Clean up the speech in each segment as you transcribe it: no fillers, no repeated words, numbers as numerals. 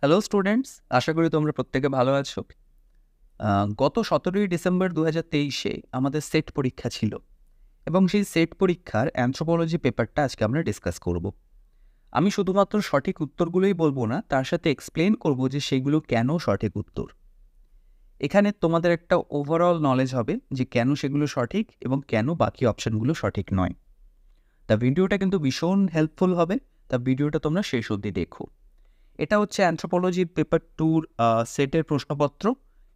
Hello students, আশা করি তোমরা প্রত্যেকে ভালো আছো। গত 17ই ডিসেম্বর 2023-এ আমাদের সেট পরীক্ষা ছিল এবং সেই সেট পরীক্ষার অ্যানথ্রোপোলজি পেপারটা আজকে আমরা ডিসকাস করব। আমি শুধুমাত্র সঠিক উত্তরগুলোই বলবো না, তার সাথে এক্সপ্লেন করব যে সেগুলো কেন সঠিক উত্তর। এখানে তোমাদের একটা ওভারঅল নলেজ হবে যে কেন সেগুলো সঠিক এবং কেন বাকি অপশানগুলো সঠিক নয়। তা ভিডিওটা কিন্তু ভীষণ হেল্পফুল হবে, তা ভিডিওটা তোমরা শেষ অবধি দেখো। এটা হচ্ছে অ্যানথ্রোপোলজির পেপার 2 সেটের প্রশ্নপত্র।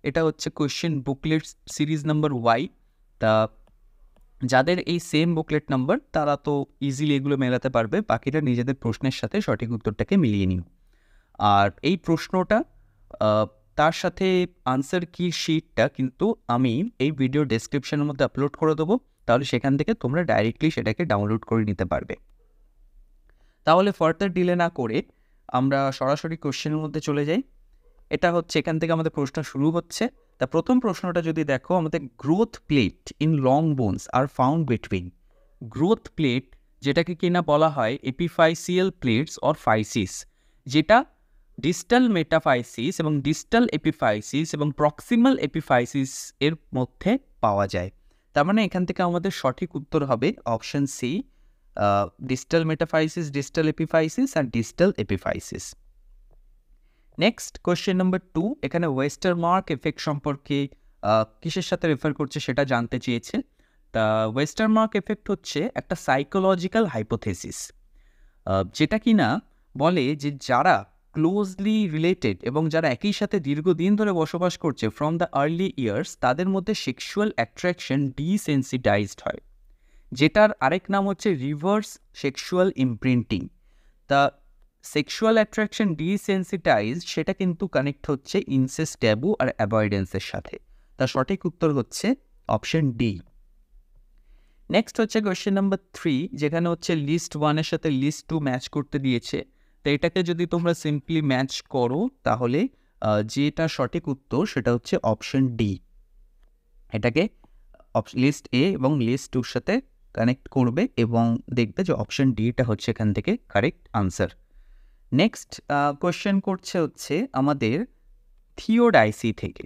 এটা হচ্ছে question booklet series number Y. তা যাদের এই সেম বুকলেট নাম্বার তারা তো ইজিলি এগুলো মেলাতে পারবে, বাকিরা নিজেদের প্রশ্নের সাথে সঠিক উত্তরটাকে মিলিয়ে নিও। আর এই প্রশ্নটা তার সাথে আনসার কি শিটটা কিন্তু আমি এই ভিডিও ডেসক্রিপশনের মধ্যে আপলোড করে দেবো, তাহলে সেখান থেকে তোমরা ডাইরেক্টলি সেটাকে ডাউনলোড করে নিতে পারবে। তাহলে ফার্দার ডিলে না করে আমরা সরাসরি কোশ্চেনের মধ্যে চলে যাই। এটা হচ্ছে এখান থেকে আমাদের প্রশ্ন শুরু হচ্ছে। তা প্রথম প্রশ্নটা যদি দেখো, আমাদের growth plate in long bones are found between. Growth plate যেটাকে কিনা বলা হয় এপিফাইসিয়াল প্লেটস অর ফাইসিস, যেটা ডিস্টাল মেটাফাইসিস এবং ডিস্টাল এপিফাইসিস এবং প্রক্সিমাল এপিফাইসিস এর মধ্যে পাওয়া যায়। তার মানে এখান থেকে আমাদের সঠিক উত্তর হবে option C, distal metaphysis, distal epiphysis আর distal epiphysis. Next question number 2, এখানে ওয়েস্টারমার্ক এফেক্ট সম্পর্কে কিসের সাথে রেফার করছে সেটা জানতে চেয়েছে। তা ওয়েস্টারমার্ক এফেক্ট হচ্ছে একটা সাইকোলজিক্যাল হাইপোথেসিস, যেটা কিনা বলে যে যারা ক্লোজলি রিলেটেড এবং যারা একই সাথে দীর্ঘদিন ধরে বসবাস করছে ফ্রম দ্য আর্লি ইয়ার্স, তাদের মধ্যে সেক্সুয়াল অ্যাট্রাকশন ডিসেন্সিটাইজড হয়, যেটার আরেক নাম হচ্ছে রিভার্স সেক্সুয়াল ইমপ্রিন্টিং। তা সেক্সুয়াল অ্যাট্রাকশন ডিসেন্সিটাইজ সেটা কিন্তু কানেক্ট হচ্ছে ইনসেস্ট, ট্যাবু আর অ্যাভয়েডেন্সের সাথে। তার সঠিক উত্তর হচ্ছে অপশন ডি। নেক্সট হচ্ছে কোয়েশ্চেন নাম্বার 3, যেখানে হচ্ছে লিস্ট 1-এর সাথে লিস্ট 2 ম্যাচ করতে দিয়েছে। তো এটাকে যদি তোমরা সিম্পলি ম্যাচ করো তাহলে যেটা সঠিক উত্তর সেটা হচ্ছে অপশন ডি। এটাকে লিস্ট এ এবং লিস্ট 2-র সাথে কানেক্ট করবে এবং দেখবে যে অপশন ডিটা হচ্ছে এখান থেকে কারেক্ট আনসার। নেক্সট কোয়েশ্চেন করছে হচ্ছে আমাদের থিওডাইসি থেকে।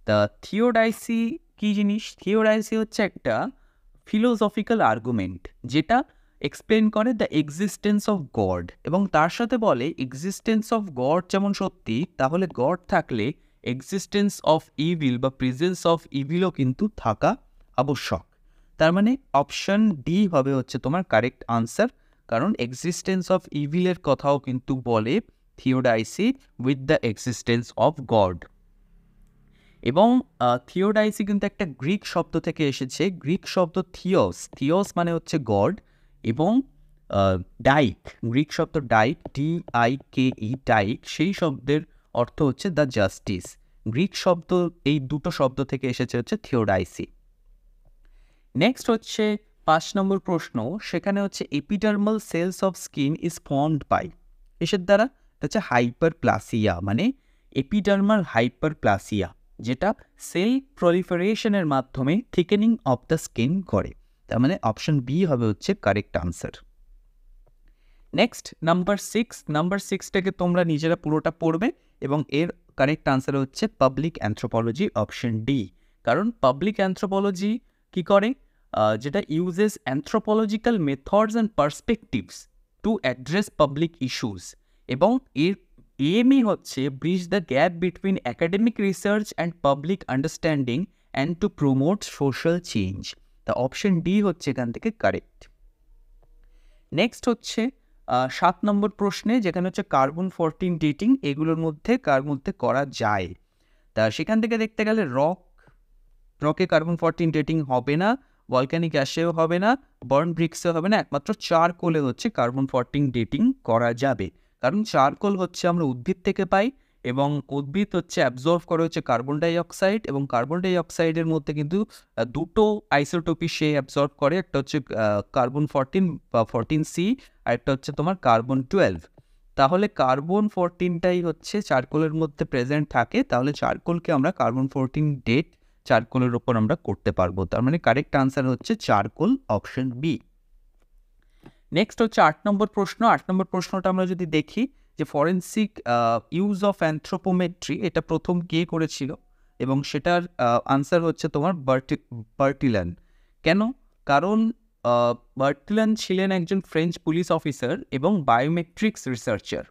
তা থিওডাইসি কী জিনিস? থিওডাইসি হচ্ছে একটা ফিলোসফিক্যাল আর্গুমেন্ট যেটা এক্সপ্লেন করে দ্য এক্সিস্টেন্স অফ গড, এবং তার সাথে বলে এক্সিস্টেন্স অফ গড যেমন সত্যি, তাহলে গড থাকলে এক্সিস্টেন্স অফ ইভিল বা প্রেজেন্স অফ ইভিলও কিন্তু থাকা আবশ্যক। তার মানে অপশন ডি হবে হচ্ছে তোমার কারেক্ট আনসার, কারণ এক্সিস্টেন্স অফ ইভিলের কথাও কিন্তু বলে theodicy with the existence of God. এবং থিওডাইসি কিন্তু একটা গ্রিক শব্দ থেকে এসেছে, গ্রিক শব্দ থিওস, থিওস মানে হচ্ছে গড, এবং ডাইক, গ্রিক শব্দ ডাইক, DIKE, ডাইক, সেই শব্দের অর্থ হচ্ছে দ্য জাস্টিস। গ্রিক শব্দ, এই দুটো শব্দ থেকে এসেছে হচ্ছে থিওডাইসি। নেক্সট হচ্ছে 5 নম্বর প্রশ্ন, সেখানে হচ্ছে epidermal cells of skin is formed by, এসের দ্বারা হচ্ছে হাইপারপ্লাসিয়া, মানে এপিডার্মাল হাইপারপ্লাসিয়া, যেটা সেল প্রলিফারেশনের মাধ্যমে থিকেনিং অফ দ্য স্কিন করে। তার মানে অপশন বি হবে হচ্ছে correct answer. Next number 6, number 6টাকে তোমরা নিজেরা পুরোটা পড়বে এবং এর কারেক্ট আনসার হচ্ছে পাবলিক অ্যানথ্রোপোলজি, অপশন ডি। কারণ পাবলিক অ্যানথ্রোপোলজি কি করে? যেটা uses anthropological methods and perspectives to address public issues, এবং এর এমই হচ্ছে bridge the gap between academic research and public understanding and to promote social change. তা অপশন ডি হচ্ছে এখান থেকে কারেক্ট। নেক্সট হচ্ছে 7 নম্বর প্রশ্নে, যেখানে হচ্ছে কার্বন 14 ডেটিং, এগুলোর মধ্যে কার মধ্যে করা যায়? তা সেখান থেকে দেখতে গেলে রকে কার্বন 14 ডেটিং হবে না, ভলক্যানিক অ্যাশেও হবে না, বার্ন ব্রিক্সেও হবে না, একমাত্র চারকোলে হচ্ছে কার্বন 14 ডেটিং করা যাবে। কারণ চারকোল হচ্ছে আমরা উদ্ভিদ থেকে পাই, এবং উদ্ভিদ হচ্ছে অ্যাবজর্ভ করে হচ্ছে কার্বন ডাই অক্সাইড, এবং কার্বন ডাই অক্সাইডের মধ্যে কিন্তু দুটো আইসোটোপি সে অ্যাবজর্ভ করে, একটা হচ্ছে কার্বন 14 বা 14C, আর একটা হচ্ছে তোমার কার্বন 12। তাহলে কার্বন 14টাই হচ্ছে চারকোলের মধ্যে প্রেজেন্ট থাকে, তাহলে চারকোলকে আমরা কার্বন 14 ডেট চারকোলের ওপর আমরা করতে পারবো। তার মানে কারেক্ট আনসার হচ্ছে চারকোল, অপশন বি। নেক্সট হচ্ছে 8 নম্বর প্রশ্ন। 8 নম্বর প্রশ্নটা আমরা যদি দেখি, যে ফরেন্সিক ইউজ অফ অ্যানথ্রোপোমেট্রি এটা প্রথম কে করেছিল, এবং সেটার আনসার হচ্ছে তোমার বার্টিলান। কেন? কারণ বার্টিলান ছিলেন একজন ফ্রেঞ্চ পুলিশ অফিসার এবং বায়োমেট্রিক্স রিসার্চার,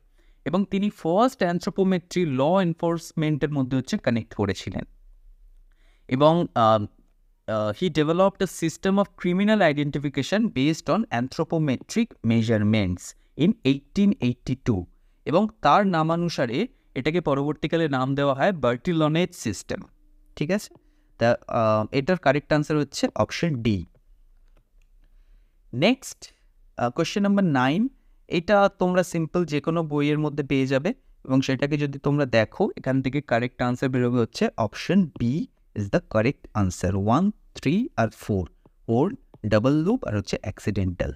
এবং তিনি ফার্স্ট অ্যানথ্রোপোমেট্রি ল এনফোর্সমেন্টের মধ্যে হচ্ছে কানেক্ট করেছিলেন, এবং he developed a system of criminal identification based on anthropometric measurements in 1882, এবং তার নামানুসারে এটাকে পরবর্তীকালে নাম দেওয়া হয় বার্টিলনেজ সিস্টেম। ঠিক আছে, তা এটার কারেক্ট আনসার হচ্ছে option D. Next question number 9, এটা তোমরা সিম্পল যে কোনো বইয়ের মধ্যে পেয়ে যাবে, এবং সেটাকে যদি তোমরা দেখো এখান থেকে কারেক্ট আনসার বেরোবে হচ্ছে option B is the correct answer. 1, 3 আর 4, ওর ডাবল লুপ আর হচ্ছে অ্যাক্সিডেন্টাল।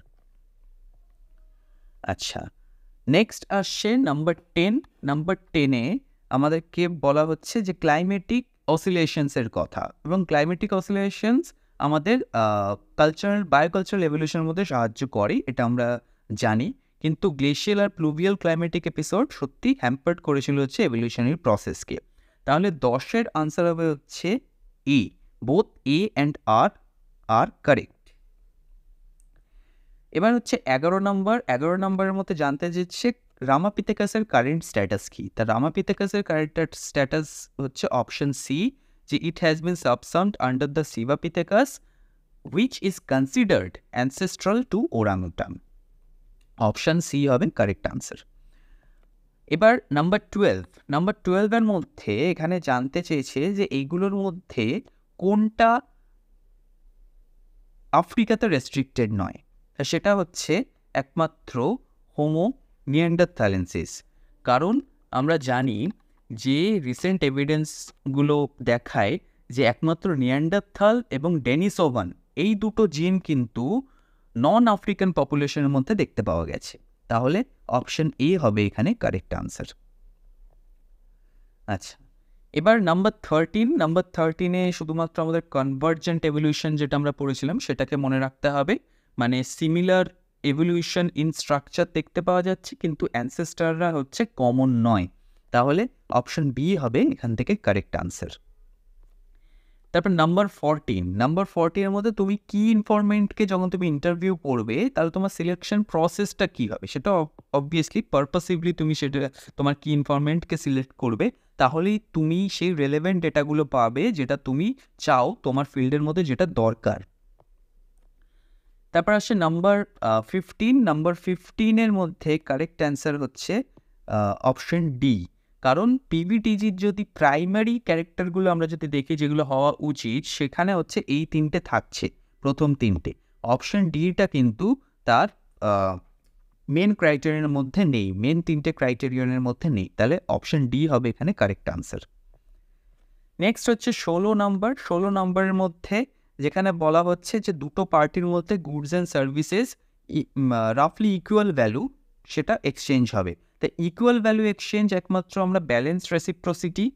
আচ্ছা, নেক্সট আসছে নাম্বার 10। নাম্বার 10-এ আমাদেরকে বলা হচ্ছে যে ক্লাইমেটিক অসিলেশনসের কথা, এবং ক্লাইমেটিক অসিলেশনস আমাদের কালচারাল বায়োকালচারাল এভলিউশনের মধ্যে সাহায্য করে, এটা আমরা জানি, কিন্তু গ্লেশিয়াল আর প্লুভিয়াল ক্লাইমেটিক এপিসোড সত্যি হ্যাম্পার্ড করেছিল হচ্ছে এভলিউশনারি প্রসেসকে। তাহলে 10-এর আনসার হবে হচ্ছে A, both A and R correct. এবার হচ্ছে 11 নম্বর। 11 নম্বরের মধ্যে জানতে চাইছে রামাপিথেকাসের কারেন্ট স্ট্যাটাস কি। তা রামাপিথেকাসের কারেন্ট স্ট্যাটাস হচ্ছে অপশন সি, যে it has been subsumed under the Sivapithecus which is considered ancestral to orangutan. Option C হবে কারেক্ট আনসার। এবার নাম্বার 12। নাম্বার 12-এর মধ্যে এখানে জানতে চেয়েছে যে এইগুলোর মধ্যে কোনটা আফ্রিকাতে রেস্ট্রিক্টেড নয়। সেটা হচ্ছে একমাত্র হোমো নিয়ান্ডারথালেন্সিস। কারণ আমরা জানি যে রিসেন্ট এভিডেন্সগুলো দেখায় যে একমাত্র নিয়ান্ডারথাল এবং ডেনিসোভান এই দুটো জিন কিন্তু নন আফ্রিকান পপুলেশনের মধ্যে দেখতে পাওয়া গেছে। তাহলে অপশন এ হবে এখানে কারেক্ট আনসার। আচ্ছা, এবার নাম্বার 13। নাম্বার 13-এ শুধুমাত্র আমাদের কনভার্জেন্ট এভলিউশন যেটা আমরা পড়েছিলাম সেটাকে মনে রাখতে হবে, মানে সিমিলার এভলিউশন ইন স্ট্রাকচার দেখতে পাওয়া যাচ্ছে কিন্তু অ্যানসেস্টাররা হচ্ছে কমন নয়। তাহলে অপশন বি হবে এখান থেকে কারেক্ট আনসার। তারপর নাম্বার 14। নাম্বার 14-এর মধ্যে তুমি কি ইনফরমেন্টকে যখন তুমি ইন্টারভিউ করবে তাহলে তোমার সিলেকশন প্রসেসটা কী হবে, সেটা অবভিয়াসলি পারপাসিভলি তুমি সেটা তোমার কি ইনফরমেন্টকে সিলেক্ট করবে, তাহলেই তুমি সেই রেলেভেন্ট ডেটাগুলো পাবে যেটা তুমি চাও তোমার ফিল্ডের মধ্যে যেটা দরকার। তারপর আসছে নাম্বার 15। নাম্বার 15-এর মধ্যে কারেক্ট অ্যান্সার হচ্ছে অপশন ডি। কারণ পিভিটিজির যদি প্রাইমারি ক্যারেক্টারগুলো আমরা যদি দেখি যেগুলো হওয়া উচিত, সেখানে হচ্ছে এই তিনটে থাকছে, প্রথম তিনটে। অপশন ডিটা কিন্তু তার মেন ক্রাইটেরিয়ানের মধ্যে নেই, মেন তিনটে ক্রাইটেরিয়ানের মধ্যে নেই। তাহলে অপশন ডি হবে এখানে কারেক্ট আনসার। নেক্সট হচ্ছে 16 নাম্বার। 16 নাম্বারের মধ্যে যেখানে বলা হচ্ছে যে দুটো পার্টির মধ্যে গুডস অ্যান্ড সার্ভিসেস রাফলি ইকুয়াল ভ্যালু সেটা এক্সচেঞ্জ হবে। তো ইকুয়াল ভ্যালু এক্সচেঞ্জ একমাত্র আমরা ব্যালেন্স রেসিপ্রোসিটি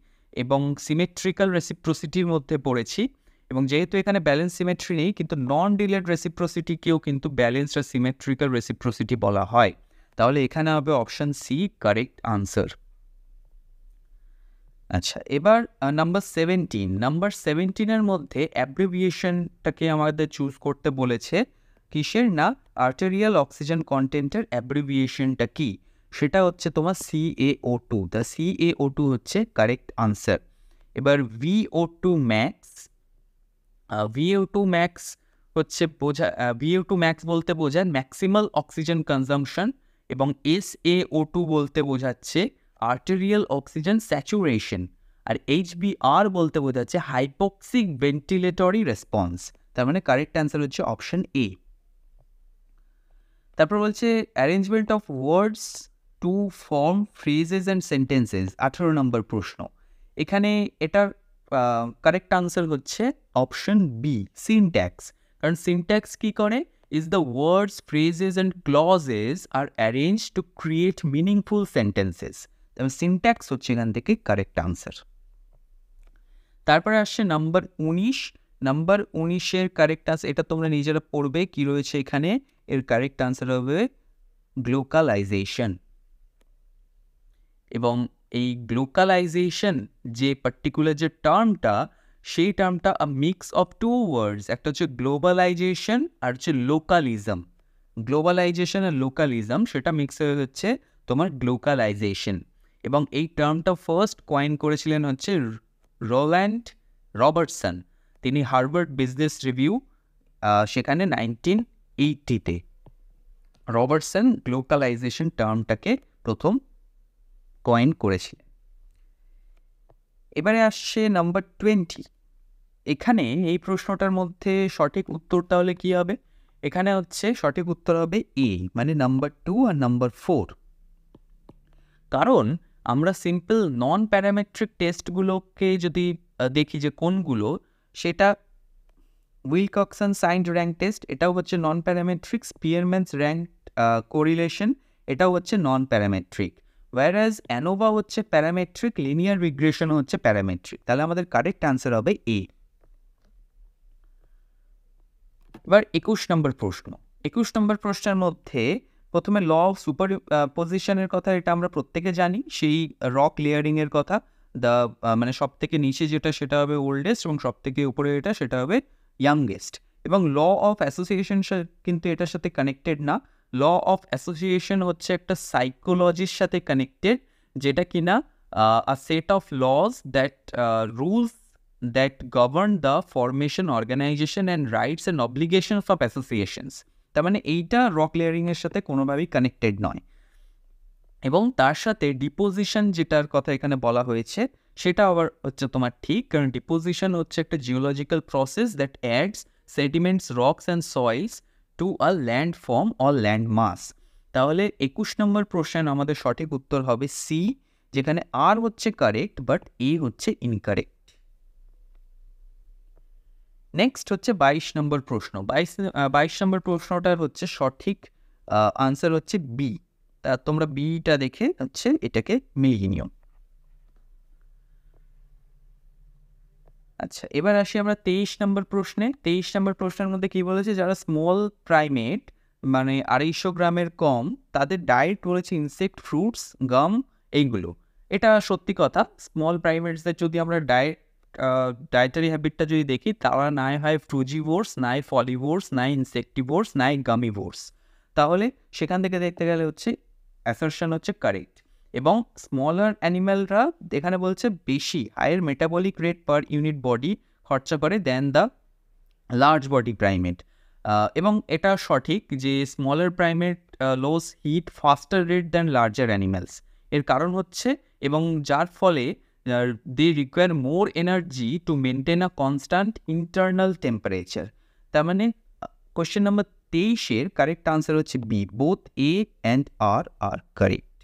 এবং সিমেট্রিক্যাল রেসিপ্রোসিটির মধ্যে পড়েছি, এবং যেহেতু এখানে ব্যালেন্স সিমেট্রি নেই কিন্তু নন ডিলেড রেসিপ্রোসিটিকেও কিন্তু ব্যালেন্স আর সিমেট্রিক্যাল রেসিপ্রোসিটি বলা হয়। তাহলে এখানে হবে অপশন সি কারেক্ট আনসার। আচ্ছা, এবার নাম্বার 17। নাম্বার 17-এর মধ্যে অ্যাব্রিভিয়েশনটাকে আমাদের চুজ করতে বলেছে। কিসের না, আর্টেরিয়াল অক্সিজেন কন্টেন্টের অ্যাব্রিভিয়েশনটা কি, সেটা হচ্ছে তোমার CaO2। দ্য CaO2 হচ্ছে কারেক্ট আনসার। এবার VO2 ম্যাক্স। VO2 ম্যাক্স হচ্ছে VO2 ম্যাক্স বলতে বোঝায় ম্যাক্সিমাল অক্সিজেন কনজাম্পশন, এবং SaO2 বলতে বোঝাচ্ছে আর্টেরিয়াল অক্সিজেন স্যাচুরেশন, আর HBr বলতে বোঝাচ্ছে হাইপক্সিক ভেন্টিলেটরি রেসপন্স। তার মানে কারেক্ট অ্যান্সার হচ্ছে অপশন এ। তারপর বলছে arrangement of words to form phrases and sentences. 18 নম্বর প্রশ্ন। এখানে এটার কারেক্ট আনসার হচ্ছে অপশন বি, সিনট্যাক্স। কারণ সিনট্যাক্স কি করে, is the words, phrases and clauses are arranged to create meaningful sentences. তবে সিনট্যাক্স হচ্ছে এখান থেকে কারেক্ট আনসার। তারপরে আসছে নাম্বার 19। নাম্বার 19-এর কারেক্ট আনসার, এটা তোমরা নিজেরা পড়বে কি রয়েছে এখানে। এর কারেক্ট আনসার হবে গ্লোকালাইজেশন। এবং এই গ্লোকালাইজেশন যে পার্টিকুলার যে টার্মটা, সেই টার্মটা মিক্স অফ টু ওয়ার্ডস, একটা হচ্ছে গ্লোবালাইজেশন আর হচ্ছে লোকালিজম। গ্লোবালাইজেশন আর লোকালিজম সেটা মিক্স হয়ে হচ্ছে তোমার গ্লোকালাইজেশন। এবং এই টার্মটা ফার্স্ট কয়েন করেছিলেন হচ্ছে রোল্যান্ড রবার্টসন। তিনি হার্ভার্ড বিজনেস রিভিউ সেখানে 1980-তে রবার্টসন গ্লোকালাইজেশন টার্মটাকে প্রথম কয়েন করেছিলেন। এবারে আসছে নাম্বার 20। এখানে এই প্রশ্নটার মধ্যে সঠিক উত্তর তাহলে কী হবে? এখানে হচ্ছে সঠিক উত্তর হবে এ, মানে নাম্বার 2 আর নাম্বার 4। কারণ আমরা সিম্পল নন প্যারামেট্রিক টেস্টগুলোকে যদি দেখি যে কোনগুলো, সেটা উইলকক্সন সাইন্ড র্যাঙ্ক টেস্ট, এটাও হচ্ছে নন প্যারামেট্রিক। স্পিয়ারম্যানস র্যাঙ্ক কোরিলেশন, এটাও হচ্ছে নন প্যারামেট্রিক। ওয়ারাজ অ্যানোভা হচ্ছে প্যারামেট্রিক, লিনিয়ার রিগ্রেশন হচ্ছে প্যারামেট্রিক। তাহলে আমাদের কারেক্ট অ্যান্সার হবে এ। এবার 21 নম্বর প্রশ্ন। 21 নম্বর প্রশ্নের মধ্যে প্রথমে ল অফ সুপার পজিশনের কথা, এটা আমরা প্রত্যেকে জানি। সেই রক লেয়ারিংয়ের কথা, মানে সব থেকে নিচে যেটা সেটা হবে ওল্ডেস্ট, এবং সব থেকে উপরে এটা সেটা হবে ইয়াংগেস্ট। এবং ল অফ অ্যাসোসিয়েশন কিন্তু এটার সাথে কানেক্টেড না। ল অফ অ্যাসোসিয়েশন হচ্ছে একটা সাইকোলজির সাথে কানেক্টেড, যেটা কিনা a set of laws that rules that govern the formation, organization and rights and obligations of associations. তার মানে এইটা রক লেয়ারিংয়ের সাথে কোনোভাবেই কানেক্টেড নয়। এবং তার সাথে ডিপোজিশন যেটার কথা এখানে বলা হয়েছে, সেটা আবার হচ্ছে তোমার ঠিক, কারণ ডিপোজিশন হচ্ছে একটা geological process that adds sediments, rocks and soils to a landform or landmass. তাহলে 21 নম্বর প্রশ্ন আমাদের সঠিক উত্তর হবে সি, যেখানে আর হচ্ছে কারেক্ট বাট এ হচ্ছে ইনকারেক্ট। নেক্সট হচ্ছে 22 নম্বর প্রশ্ন। 22 নম্বর প্রশ্নটার হচ্ছে সঠিক আনসার হচ্ছে বি। তা তোমরা বিটা দেখে হচ্ছে এটাকে মিলিয়ে নিও। আচ্ছা, এবার আসি আমরা 23 নম্বর প্রশ্নে। 23 নম্বর প্রশ্নের মধ্যে কী বলেছে, যারা স্মল প্রাইমেট মানে 250 গ্রামের কম, তাদের ডায়েট বলেছে ইনসেক্ট, ফ্রুটস, গাম, এইগুলো। এটা সত্যি কথা। স্মল প্রাইমেটসদের যদি আমরা ডায়েটারি হ্যাবিটটা যদি দেখি, তারা নাই হয় ফ্রুজিভোর্স, নাই ফলিভোর্স, নাই ইনসেক্টিভোর্স, নাই গামিভোর্স। তাহলে সেখান থেকে দেখতে গেলে হচ্ছে অ্যাসারশন হচ্ছে কারেক্ট। এবং স্মলার অ্যানিম্যালরা এখানে বলছে বেশি higher metabolic rate per unit body খরচা করে than the large body primate. এবং এটা সঠিক যে smaller primate lose heat faster rate than larger animals. এর কারণ হচ্ছে, এবং যার ফলে they require more energy to maintain a constant internal temperature. তার মানে কোয়েশ্চেন নাম্বার 23-এর কারেক্ট আনসার হচ্ছে B, both A and R are correct.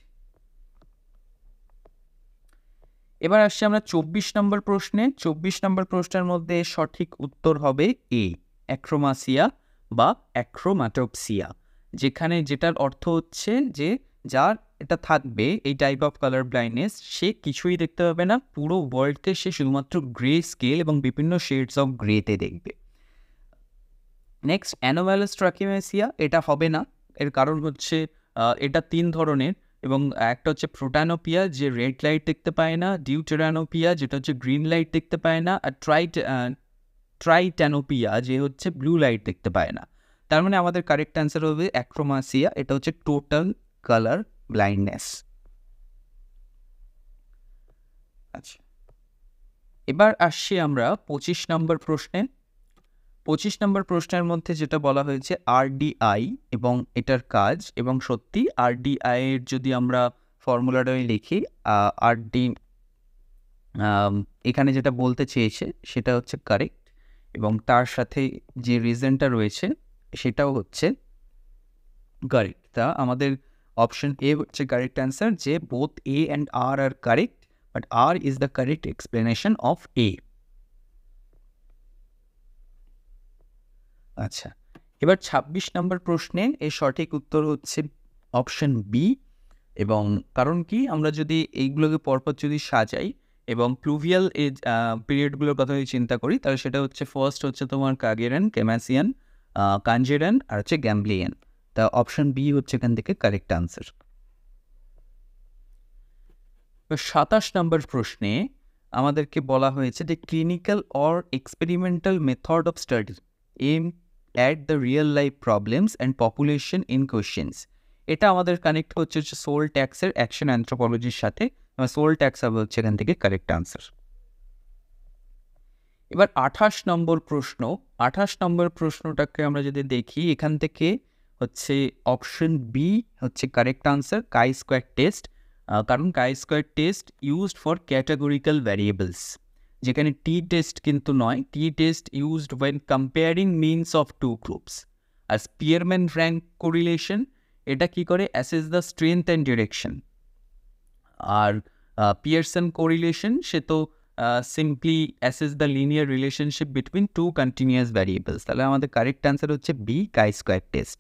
এবার আসছি আমরা 24 নম্বর প্রশ্নে। 24 নম্বর প্রশ্নের মধ্যে সঠিক উত্তর হবে এ, অ্যাক্রোমাসিয়া বা অ্যাক্রোম্যাটোপসিয়া, যেখানে যেটার অর্থ হচ্ছে যে যার এটা থাকবে এই টাইপ অফ কালার ব্লাইন্ডনেস, সে কিছুই দেখতে পাবে না, পুরো ওয়ার্ল্ডকে সে শুধুমাত্র গ্রে স্কেল এবং বিভিন্ন শেডস অফ গ্রেতে দেখবে। নেক্সট অ্যানোমালাস ট্রাকিমেসিয়া, এটা হবে না। এর কারণ হচ্ছে এটা 3 ধরনের, এবং একটা হচ্ছে প্রোটানোপিয়া, যে রেড লাইট দেখতে পায় না, ডিউটেরানোপিয়া, যেটা হচ্ছে গ্রিন লাইট দেখতে পায় না, আর ট্রাইট্যানোপিয়া, যে হচ্ছে ব্লু লাইট দেখতে পায় না। তার মানে আমাদের কারেক্ট অ্যান্সার হবে অ্যাক্রোমাসিয়া, এটা হচ্ছে টোটাল কালার ব্লাইন্ডনেস। আচ্ছা, এবার আসছি আমরা 25 নম্বর প্রশ্নে। 25 নম্বর প্রশ্নের মধ্যে যেটা বলা হয়েছে আরডিআই এবং এটার কাজ, এবং সত্যি আরডিআই এর যদি আমরা ফর্মুলাটাই লিখি, আরডি এখানে যেটা বলতে চেয়েছে সেটা হচ্ছে কারেক্ট, এবং তার সাথে যে রিজনটা রয়েছে সেটাও হচ্ছে কারেক্ট। তা আমাদের অপশন এ হচ্ছে কারেক্ট অ্যান্সার, যে both A and R are correct, but R is the correct explanation of A. আচ্ছা, এবার 26 নম্বর প্রশ্নে এর সঠিক উত্তর হচ্ছে অপশন বি। এবং কারণ কি, আমরা যদি এইগুলোকে পরপর যদি সাজাই এবং প্লুভিয়াল এজ পিরিয়ডগুলোর কথা যদি চিন্তা করি, তাহলে সেটা হচ্ছে ফার্স্ট হচ্ছে তোমার কাগেরান, ক্যামাসিয়ান, কাঞ্জেরান আর হচ্ছে গ্যাম্বলিয়ান। তা অপশন বি হচ্ছে এখান থেকে কারেক্ট আনসার। 27 নম্বর প্রশ্নে আমাদেরকে বলা হয়েছে যে clinical or experimental method of study aim at the real life problems and population in questions. এটা আমাদের কানেক্ট হচ্ছে সোল ট্যাক্সের অ্যাকশন অ্যান্থ্রোপোলজির সাথে। সোল ট্যাক্স হবে হচ্ছে এখান থেকে কারেক্ট আনসার। এবার 28 নম্বর প্রশ্ন। 28 নম্বর প্রশ্নটাকে আমরা যদি দেখি, এখান থেকে হচ্ছে অপশন বি হচ্ছে correct answer, chi square test. কারণ chi square test used for categorical variables, যেখানে টি টেস্ট কিন্তু নয়। T test used when comparing means of two groups. আর স্পিয়ারম্যান র্যাঙ্ক কোরিলেশন এটা কি করে, assess the strength and direction. আর Pearson correlation সে তো simply assess the linear relationship between two continuous variables. তাহলে আমাদের কারেক্ট অ্যান্সার হচ্ছে বি, কাই স্কোয়ার টেস্ট।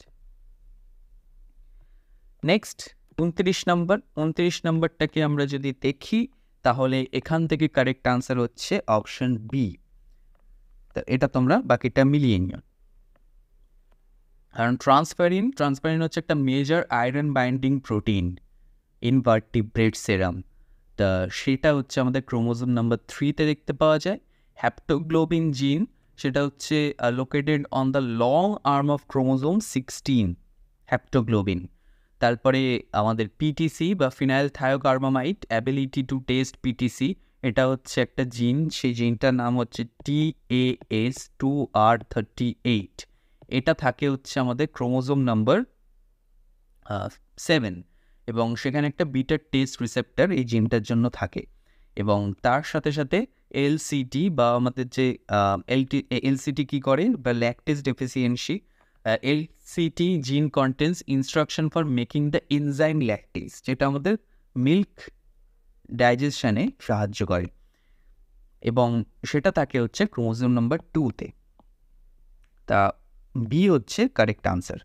নেক্সট 29 নম্বর। 29 নম্বরটাকে আমরা যদি দেখি তাহলে এখান থেকে কারেক্ট আনসার হচ্ছে অপশন বি। এটা তোমরা বাকিটা মিলিয়ে নিও। কারণ ট্রান্সফারিন হচ্ছে একটা মেজর আয়রন বাইন্ডিং প্রোটিন ইনভার্টিব্রেট সেরাম। তা সেটা হচ্ছে আমাদের ক্রোমোজোম নাম্বার 3-তে দেখতে পাওয়া যায়। হ্যাপ্টোগ্লোবিন জিন সেটা হচ্ছে located on the long arm of chromosome 16, haptoglobin. তারপরে আমাদের পিটিসি বা phenylthiocarbamide, ability to test PTC, এটা হচ্ছে একটা জিন। সেই জিনটার নাম হচ্ছে TAS2R38। এটা থাকে হচ্ছে আমাদের ক্রোমোজোম নাম্বার 7, এবং সেখানে একটা বিটা টেস্ট রিসেপ্টর এই জিনটার জন্য থাকে। এবং তার সাথে সাথে এলসিটি বা আমাদের যে এলসিটি কি করে, বা lactase deficiency, LCT gene contains instruction for making the enzyme lactase, যেটা আমাদের মিল্ক ডাইজেশনে সাহায্য করে, এবং সেটা থাকে হচ্ছে ক্রোমোজোম নাম্বার 2-তে। তা বি হচ্ছে কারেক্ট আনসার।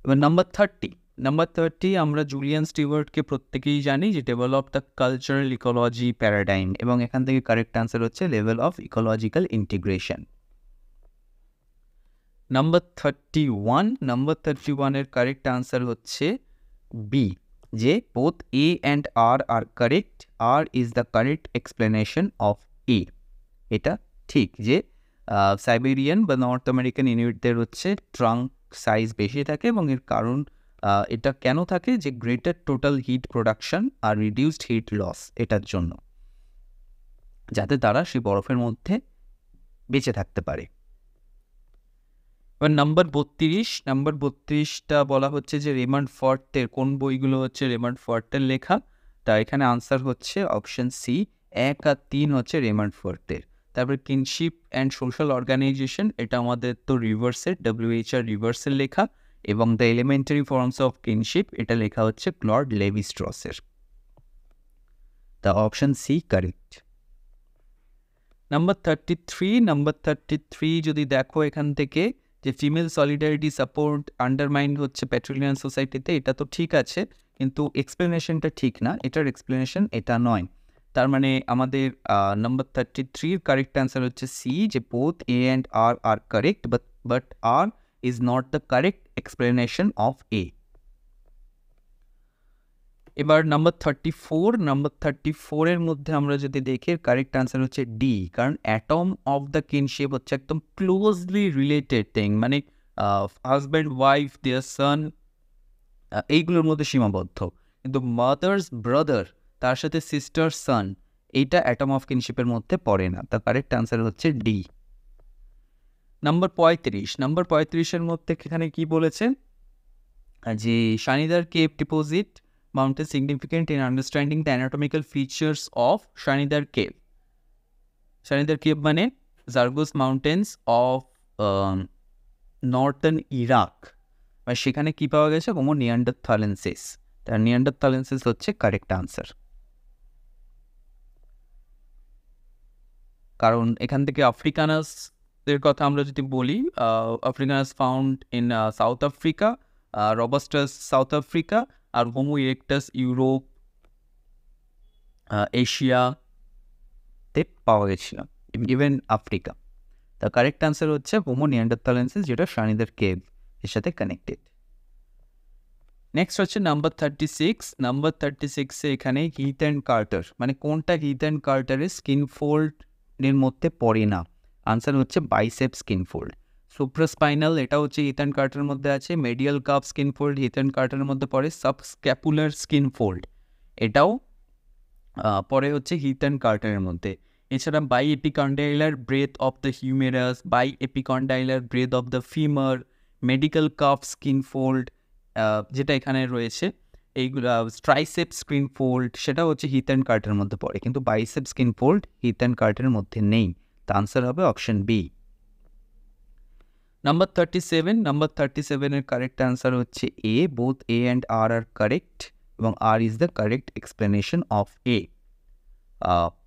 এবার নাম্বার 30 আমরা জুলিয়ান স্টিওয়ার্টকে প্রত্যেকেই জানি যে develop the cultural ecology paradigm, এবং এখান থেকে কারেক্ট আনসার হচ্ছে level of ecological integration. Number 31 এর কারেক্ট আনসার হচ্ছে বি, যে both A and R are correct, R is the correct explanation of A. এটা ঠিক যে সাইবেরিয়ান বা নর্থ আমেরিকান ইনুইটদের হচ্ছে ট্রাঙ্ক সাইজ বেশি থাকে, এবং এর কারণ এটা কেন থাকে, যে গ্রেটার টোটাল হিট প্রোডাকশন আর রিডিউসড হিট লস, এটার জন্য, যাতে তারা সেই বরফের মধ্যে বেঁচে থাকতে পারে। এবার নাম্বার 32টা বলা হচ্ছে যে রেমান্ড ফর্টের কোন বইগুলো হচ্ছে রেমান্ড ফর্টের লেখা। তা এখানে আনসার হচ্ছে অপশন সি, 1 আর 3 হচ্ছে রেমান্ড ফর্টের। তারপরে কিনশিপ অ্যান্ড সোশ্যাল অর্গানাইজেশন, এটা আমাদের তো রিভার্সের, WHR রিভার্সের লেখা, এবং the elementary forms of kinship এটা লেখা হচ্ছে ক্লড লেভি স্ট্রসের। The option C correct. Number 33 যদি দেখো এখান থেকে, যে ফিমেল সলিডারিটি সাপোর্ট আন্ডারমাইন্ড হচ্ছে পেট্রোলিয়ান সোসাইটিতে, এটা তো ঠিক আছে, কিন্তু এক্সপ্লেনেশনটা ঠিক না। এটার এক্সপ্লেনেশন এটা নয়। তার মানে আমাদের নাম্বার 33 কারেক্ট অ্যান্সার হচ্ছে সি, যে both A and R are correct, but R is not the correct explanation of A. এবার নাম্বার 34 এর মধ্যে আমরা যদি দেখি, কারেক্ট আনসার হচ্ছে ডি, কারণ অ্যাটম অফ দ্য কিনশিপ হচ্ছে একদম ক্লোজলি রিলেটেড থিং, মানে হাজব্যান্ড ওয়াইফ, দেয়ার সান, এইগুলোর মধ্যে সীমাবদ্ধ, কিন্তু মাদার্স ব্রাদার, তার সাথে সিস্টার সান, এইটা অ্যাটম অফ কিনশিপের মধ্যে পড়ে না। তার কারেক্ট আনসার হচ্ছে ডি। নাম্বার 35 এর মধ্যে এখানে কি বলেছে, যে Shanidar cave deposit mountain significant in understanding the anatomical features of Shanidar Cave. Shanidar Cave মানে জারগোস মাউন্টেন্স অফ নর্থার্ন ইরাক, মানে সেখানে কি পাওয়া গেছে, হোমো নিয়ান্ডারথালেন্সিস। তার নিয়ান্ডারথালেন্সিস হচ্ছে কারেক্ট আনসার। কারণ এখান থেকে আফ্রিকানাসের কথা আমরা যদি বলি, africanus found in South Africa, robustus South Africa, আর হোমো ইরেক্টাস ইউরোপ, এশিয়াতে পাওয়া গেছিল, even Africa. The correct answer হচ্ছে হোমো নিয়ান্ডারথালেন্সিস, যেটা শানিদার কেভ এর সাথে কানেক্টেড। নেক্সট হচ্ছে নাম্বার 36। নাম্বার 36-এ এখানে হিথ অ্যান্ড কার্টার, মানে কোনটা হিথ অ্যান্ড কার্টারের স্কিন ফোল্ডের মধ্যে পড়ে না? আনসার হচ্ছে বাইসেপ স্কিন ফোল্ড। সুপ্রাস্পাইনাল, এটা হচ্ছে হিথ অ্যান্ড কার্টারের মধ্যে আছে। Medial calf skin fold Heath and কার্টারের মধ্যে পড়ে। সাবস্ক্যাপুলার স্কিন ফোল্ড এটাও পরে হচ্ছে হিথ অ্যান্ড কার্টারের মধ্যে। এছাড়া biepicondylar breadth of the humerus, biepicondylar breadth of the femur, medical calf skin fold যেটা এখানে রয়েছে, এইগুলো ট্রাইসেপ স্কিন ফোল্ড সেটা হচ্ছে হিথ অ্যান্ড কার্টারের মধ্যে পড়ে, কিন্তু bicep skin fold Heath and কার্টারের মধ্যে নেই। তো আনসার হবে অপশন বি। নাম্বার 37। নাম্বার 37-এর কারেক্ট আনসার হচ্ছে A. Both A and R are correct এবং R is the correct explanation of A.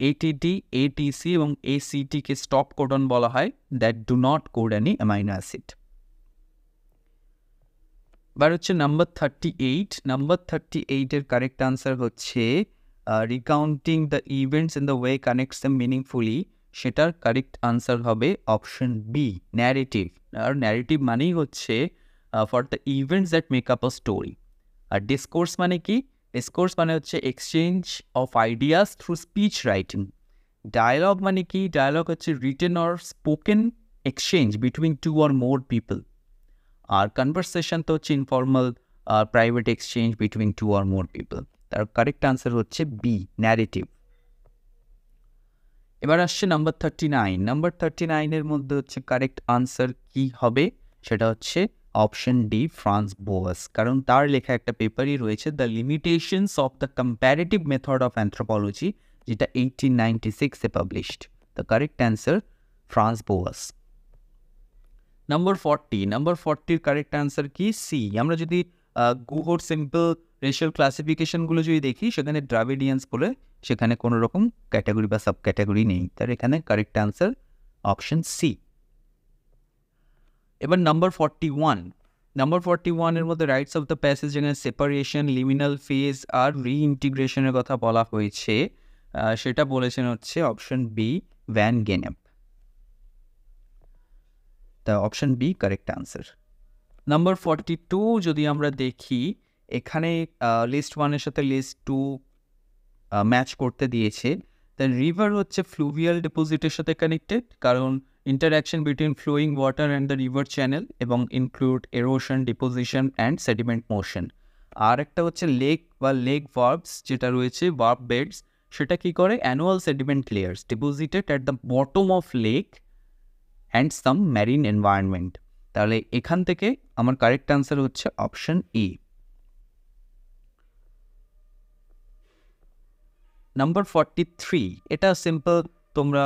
ATT, ATC এবং এসিটিকে স্টপ কোডন বলা হয়, that do not code any amino acid. এবার হচ্ছে number 38। Number 38-এর কারেক্ট আনসার হচ্ছে recounting the events in the way connects the meaningfully, সেটার correct answer হবে অপশন বি, ন্যারেটিভ। আর ন্যারেটিভ মানেই হচ্ছে for the events that make up a story. আর ডিসকোর্স মানে কি? ডিসকোর্স মানে হচ্ছে exchange of ideas through speech writing. Dialogue মানে কি? ডায়ালগ হচ্ছে written or spoken exchange between two or more people. আর কনভারসেশন তো হচ্ছে informal private exchange between two or more people. তার কারেক্ট আনসার হচ্ছে বি, ন্যারেটিভ। এবার আসছে নাম্বার 39। নাম্বার 39-এর মধ্যে হচ্ছে কারেক্ট আনসার কি হবে? সেটা হচ্ছে অপশন ডি, ফ্রান্স বোয়াস। কারণ তার লেখা একটা পেপারই রয়েছে, the limitations of the comparative method of anthropology, যেটা 1896-এ published. The correct answer Franz Boas. Number 40। Number 40-র কারেক্ট আনসার কি? সি। আমরা যদি গুহর সিম্পল রেশিয়াল ক্লাসিফিকেশনগুলো যদি দেখি, সেখানে দ্রাভিডিয়ান্স বলে সেখানে কোনো রকম ক্যাটাগরি বা সাব ক্যাটাগরি নেই। তার এখানে কারেক্ট আনসার অপশন সি। এবার নাম্বার 41। নাম্বার 41-এর মধ্যে রাইটস অফ দ্য প্যাসেজ, যেখানে সেপারেশন, লিমিনাল ফেজ আর রিইন্টিগ্রেশনের কথা বলা হয়েছে, সেটা বলেছেন হচ্ছে option B, Van Gennep. The option B correct answer. Number 42 যদি আমরা দেখি, এখানে লিস্ট 1-এর সাথে লিস্ট 2 ম্যাচ করতে দিয়েছে। দ্য রিভার হচ্ছে ফ্লুভিয়াল ডিপোজিটের সাথে কানেক্টেড, কারণ interaction between flowing water and the river channel, এবং include erosion, deposition and sediment motion. আর একটা হচ্ছে লেক বা লেক ভার্বস যেটা রয়েছে, ভার্ব বেডস, সেটা কি করে? Annual sediment layers deposited at the bottom of lake and some marine environment. তাহলে এখান থেকে আমার কারেক্ট আনসার হচ্ছে অপশন ই। নাম্বার 43, এটা সিম্পল, তোমরা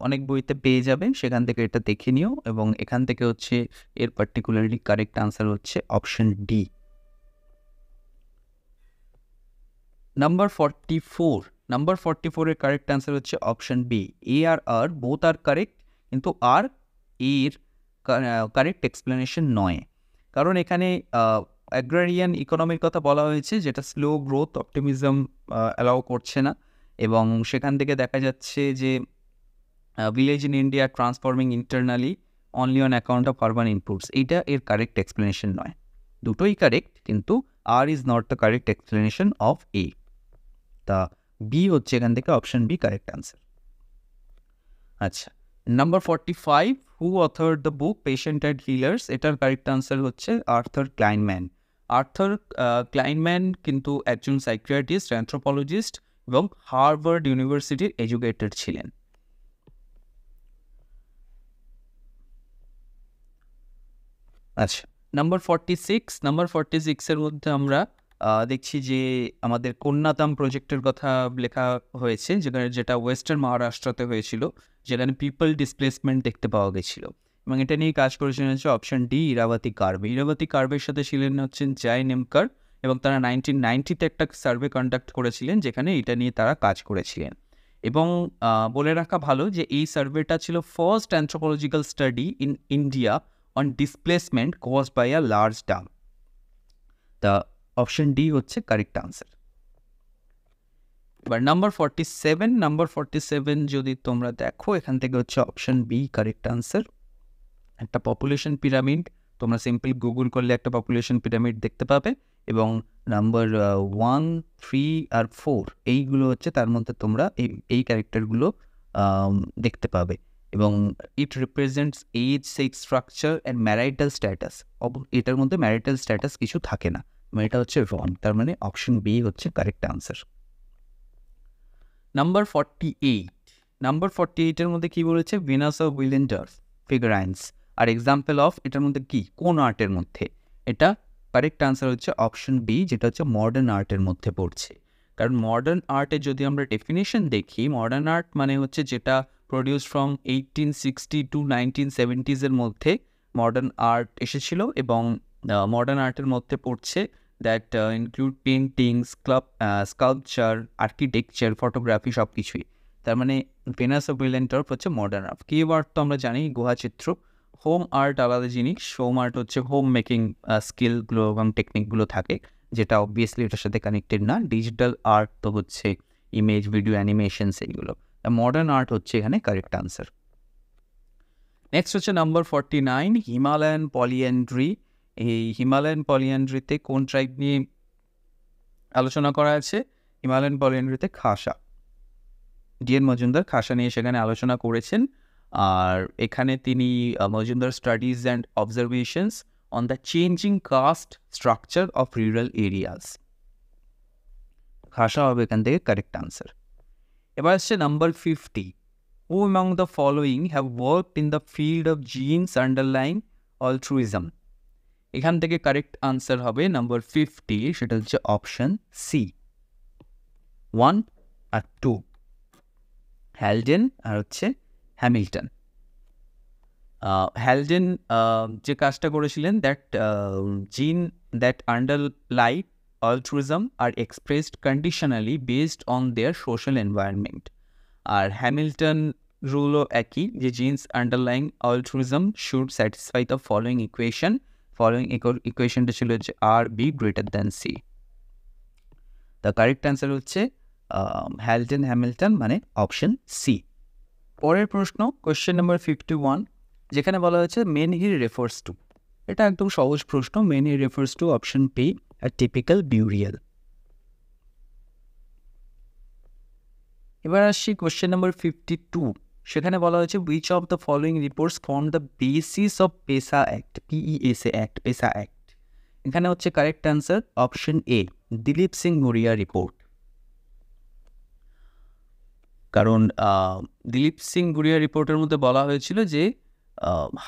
অনেক বইতে পেয়ে যাবে, সেখান থেকে এটা দেখে নিও। এবং এখান থেকে হচ্ছে এর পার্টিকুলারলি কারেক্ট আনসার হচ্ছে অপশন ডি। নাম্বার 44। নাম্বার 44-এর কারেক্ট আনসার হচ্ছে অপশন বি, এ আর আর বোথ আর কারেক্ট, কিন্তু আর এর কারেক্ট এক্সপ্লেনেশন নয়। কারণ এখানে অ্যাগ্রারিয়ান ইকোনমির কথা বলা হয়েছে, যেটা স্লো গ্রোথ অপটিমিজম অ্যালাউ করছে না, এবং সেখান থেকে দেখা যাচ্ছে যে village in India transforming internally only on account of urban inputs, এইটা এর কারেক্ট এক্সপ্লেনেশন নয়। দুটোই কারেক্ট, কিন্তু R is not the correct explanation of A. তা বি হচ্ছে এখান থেকে অপশন বি কারেক্ট আনসার। আচ্ছা, number 45, who authored the book patient and healers, এটার কারেক্ট আনসার হচ্ছে আর্থার ক্লাইনম্যান। আর্থার ক্লাইনম্যান কিন্তু একজন সাইকিয়াট্রিস্ট, অ্যানথ্রোপোলজিস্ট এবং হার্ভার্ড ইউনিভার্সিটির এডুকেটেড ছিলেন। আচ্ছা, নাম্বার 46। নাম্বার 46-এর মধ্যে আমরা দেখছি যে আমাদের কন্যাদাম প্রজেক্টের কথা লেখা হয়েছে, যেটা ওয়েস্টার্ন মহারাষ্ট্রতে হয়েছিল, যেখানে পিপল ডিসপ্লেসমেন্ট দেখতে পাওয়া গেছিল, এবং এটা নিয়ে কাজ করেছিলেন হচ্ছে অপশন ডি, ইরাবতী কার্ভে। ইরাবতী কার্ভের সাথে ছিলেন হচ্ছেন জয় নেমকার, এবং তারা 1990-তে একটা সার্ভে কন্ডাক্ট করেছিলেন, যেখানে এটা নিয়ে তারা কাজ করেছিলেন। এবং বলে রাখা ভালো যে এই সার্ভেটা ছিল first anthropological study in India on displacement caused by a large dam. The option D হচ্ছে কারেক্ট আনসার। এবার নাম্বার 47। নাম্বার 47 যদি তোমরা দেখো, এখান থেকে হচ্ছে অপশন বি কারেক্ট আনসার। একটা পপুলেশন পিরামিড তোমরা সিম্পল গুগল করলে একটা পপুলেশন পিরামিড দেখতে পাবে, এবং নাম্বার 1, 3 আর 4 এইগুলো হচ্ছে তার মধ্যে তোমরা এই ক্যারেক্টারগুলো দেখতে পাবে, এবং it represents age, sex structure and marital status. এটার মধ্যে ম্যারিটাল স্ট্যাটাস কিছু থাকে না, এটা হচ্ছে রং। তার মানে অপশন বি হচ্ছে কারেক্ট আনসার। নাম্বার 48, নাম্বার 48-এর মধ্যে কি বলেছে? Venus of Willendorf's figurines are example of, এটার মধ্যে কি, কোন আর্টের মধ্যে? এটা কারেক্ট আনসার হচ্ছে অপশন বি, যেটা হচ্ছে মডার্ন আর্টের মধ্যে পড়ছে। কারণ মডার্ন আর্টের যদি আমরা ডেফিনেশন দেখি, মডার্ন আর্ট মানে হচ্ছে যেটা প্রডিউস ফ্রম 1860 টু 1970s-এর মধ্যে মডার্ন আর্ট এসেছিল, এবং মডার্ন আর্টের মধ্যে পড়ছে that include paintings, sculpture, architecture, photography, সব কিছুই। তার মানে ভেনাস অফ উইলেন্ডর্ফ হচ্ছে মডার্ন আর্ট। কিউ আর্ট তো আমরা জানি গুহাচিত্র। হোম আর্ট আলাদা জিনিস, হোম আর্ট হচ্ছে হোম মেকিং স্কিলগুলো এবং টেকনিকগুলো থাকে, যেটা অবভিয়াসলি এটার সাথে কানেক্টেড না। ডিজিটাল আর্ট তো হচ্ছে ইমেজ, ভিডিও, অ্যানিমেশনস, এইগুলো। মডার্ন আর্ট হচ্ছে এখানে কারেক্ট আনসার। নেক্সট হচ্ছে নাম্বার 49, হিমালয়ান পলিয়ান্ড্রি। এই হিমালয়ান পলিয়ান্ড্রিতে কোন ট্রাইব নিয়ে আলোচনা করা আছে? হিমালয়ান পলিয়ান্ড্রিতে খাসা। ডিএন মজুমদার খাসা নিয়ে সেখানে আলোচনা করেছেন, আর এখানে তিনি Majumdar studies and observations on the changing caste structure of rural areas. খাসা হবে এখান থেকে কারেক্ট আনসার। এবার আসছে number 50, who among the following have worked in the field of genes underlying altruism? এখান থেকে কারেক্ট আনসার হবে নাম্বার 50, সেটা হচ্ছে অপশন সি, 1 আর 2, হ্যালডেন আর হচ্ছে হ্যামিল্টন। হ্যালডেন যে কাজটা করেছিলেন, that gene that underlie altruism are expressed conditionally based on their social environment. আর হ্যামিল্টন রুলও একই, যে genes underlying altruism should satisfy the following equation. Following ইকুয়েশনটা ছিল হচ্ছে R B greater than C. The correct answer হচ্ছে Hamilton হ্যামিল্টন, মানে অপশন সি। পরের প্রশ্ন, কোয়েশ্চেন নাম্বার 51, যেখানে বলা হয়েছে মেন হি রেফার্স টু। এটা একদম সহজ প্রশ্ন। Men he refers to option P, a typical burial. এবার আসছি কোয়েশ্চেন নাম্বার 52, সেখানে বলা হয়েছে which of the following reports form the basis of PESA Act, PESA Act, PESA Act? এখানে হচ্ছে correct answer option A, Dilip Singh Muria report. কারণ দিলীপ সিং মুরিয়া রিপোর্টের মধ্যে বলা হয়েছিল যে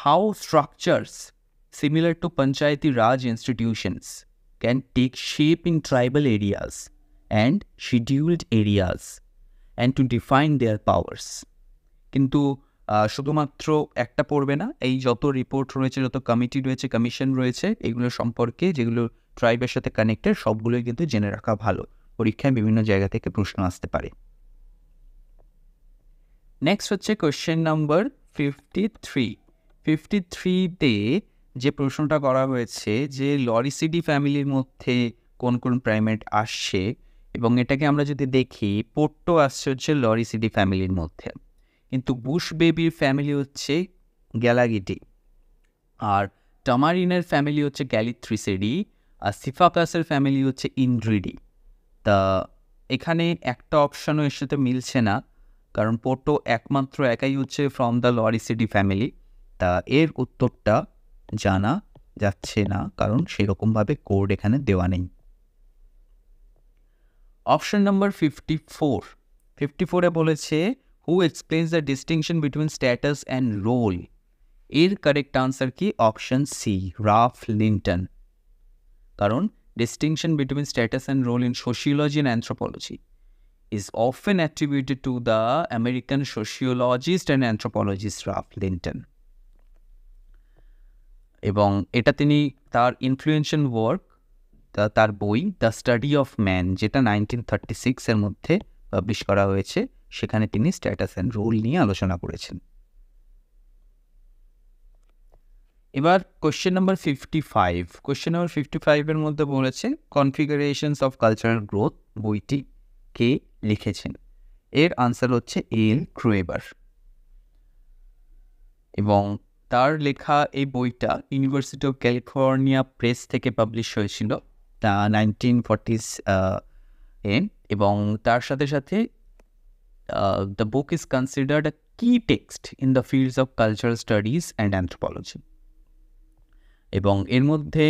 how structures similar to Panchayati Raj institutions can take shape in tribal areas and scheduled areas and to define their powers. কিন্তু শুধুমাত্র একটা পড়বে না, এই যত রিপোর্ট রয়েছে, যত কমিটি রয়েছে, কমিশন রয়েছে, এগুলো সম্পর্কে যেগুলো ট্রাইবের সাথে কানেক্টেড, সবগুলোই কিন্তু জেনে রাখা ভালো। পরীক্ষায় বিভিন্ন জায়গা থেকে প্রশ্ন আসতে পারে। নেক্সট হচ্ছে কোয়েশ্চেন নাম্বার 53। 53-তে যে প্রশ্নটা করা হয়েছে যে লরিসিডি ফ্যামিলির মধ্যে কোন কোন প্রাইমেট আসছে, এবং এটাকে আমরা যদি দেখি, পোট্টো আসছে হচ্ছে লরিসিডি ফ্যামিলির মধ্যে, কিন্তু বুশ বেবির ফ্যামিলি হচ্ছে গ্যালাগিটি, আর টামারিনের ফ্যামিলি হচ্ছে গ্যালিথ্রিসিডি, আর সিফাকাসের ফ্যামিলি হচ্ছে ইন্ড্রিডি। তা এখানে একটা অপশানও এর সাথে মিলছে না, কারণ পোট্টো একমাত্র একাই হচ্ছে ফ্রম দ্য লরিসিডি ফ্যামিলি। তা এর উত্তরটা জানা যাচ্ছে না, কারণ সেরকমভাবে কোড এখানে দেওয়া নেই। অপশন নাম্বার 54, 54-এ বলেছে who explains the distinction between status and role. এর কারেক্ট আনসার কি? Option C, Ralph Linton. কারণ distinction between status and role in sociology and anthropology is often attributed to the American sociologist and anthropologist Ralph Linton. এবং এটা তিনি তার influential work, তার বই the study of man, যেটা 1936-এর মধ্যে পাবলিশ করা হয়েছে, সেখানে তিনি স্ট্যাটাস অ্যান্ড রোল নিয়ে আলোচনা করেছেন। এবার কোয়েশ্চেন নাম্বার 55। কোয়েশ্চেন নাম্বার 55-এর মধ্যে বলেছে কনফিগারেশনস অফ কালচারাল গ্রোথ বইটি কে লিখেছেন? এর আনসার হচ্ছে এল ক্রুয়েবার। এবং তার লেখা এই বইটা ইউনিভার্সিটি অফ ক্যালিফোর্নিয়া প্রেস থেকে পাবলিশ হয়েছিল 1940s এবং তার সাথে সাথে the book is considered a key text in the fields of cultural studies and anthropology এবং এর মধ্যে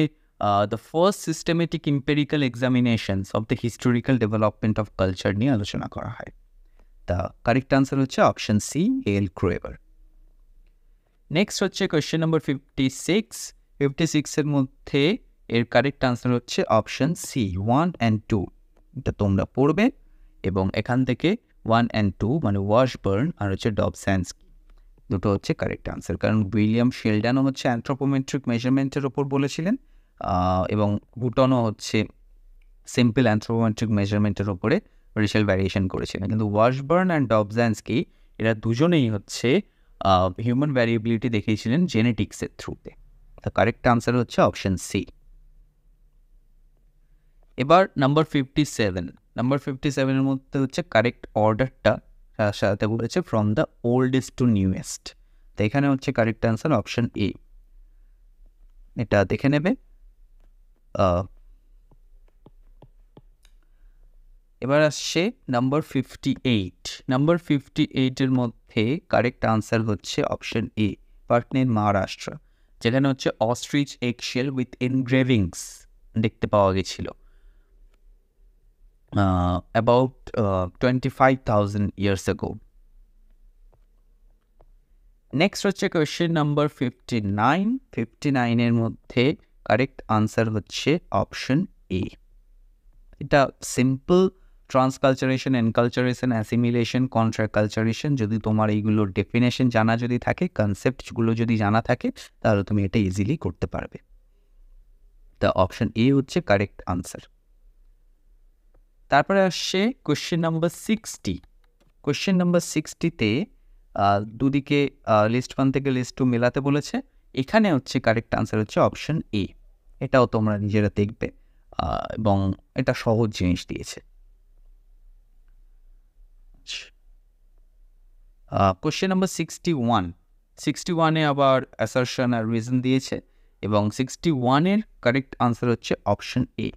the first systematic empirical examinations of the historical development of culture নিয়ে আলোচনা করা হয়। দ্য কারেক্ট আনসার হচ্ছে option C, L Kroeber. Next হচ্ছে question number 56 এর মধ্যে এর কারেক্ট আনসার হচ্ছে অপশন সি, 1 and 2। এটা তোমরা পড়বে এবং এখান থেকে 1 and 2 মানে ওয়াশবার্ন আর হচ্ছে ডবঝানস্কি দুটো হচ্ছে কারেক্ট আনসার, কারণ উইলিয়াম শেলডনও হচ্ছে অ্যানথ্রোপোমেট্রিক মেজারমেন্টের ওপর বলেছিলেন এবং বুটনও হচ্ছে সিম্পল অ্যানথ্রোপোমেট্রিক মেজারমেন্টের ওপরে রেশিয়াল ভ্যারিয়েশন করেছিলেন, কিন্তু ওয়াশবার্ন অ্যান্ড ডবঝানস্কি এরা দুজনেই হচ্ছে হিউম্যান ভ্যারিয়েবিলিটি দেখিয়েছিলেন জেনেটিক্সের থ্রুতে। দ্য কারেক্ট আনসার হচ্ছে অপশন সি। এবার নাম্বার 57 এর মধ্যে হচ্ছে কারেক্ট অর্ডারটা সাথে বলেছে from the oldest to newest. তো এখানে হচ্ছে কারেক্ট আনসার অপশন এ। এটা দেখে নেবে। এবার আসছে নাম্বার 58 এর মধ্যে কারেক্ট আনসার হচ্ছে অপশন এ, পাটনের মহারাষ্ট্র, যেখানে হচ্ছে অস্ট্রিচ এগশেল উইথ এনগ্রেভিংস দেখতে পাওয়া গেছিল about 25,000 years ago. নেক্সট হচ্ছে কোয়েশ্চেন নাম্বার 59 এর মধ্যে কারেক্ট আনসার হচ্ছে অপশন এ। এটা সিম্পল ট্রান্সকালচারেশন, এনকালচারেশন, অ্যাসিমিলেশন, কন্ট্রাকালচারেশন, যদি তোমার এইগুলোর ডেফিনেশন জানা যদি থাকে, কনসেপ্টগুলো যদি জানা থাকে, তাহলে তুমি এটা ইজিলি করতে পারবে। তা অপশন এ হচ্ছে কারেক্ট আনসার। তারপরে আসছে কোয়েশ্চেন নাম্বার 60। কোয়েশ্চেন নাম্বার 60তে দুদিকে লিস্ট 1 থেকে লিস্ট 2 মেলাতে বলেছে। এখানে হচ্ছে কারেক্ট আনসার হচ্ছে অপশন এ। এটাও তোমরা নিজেরা দেখবে এবং এটা সহজ জিনিস দিয়েছে। কোয়েশ্চেন নাম্বার 61-এ আবার অ্যাসারশন আর রিজন দিয়েছে এবং 61-এর কারেক্ট আনসার হচ্ছে option A.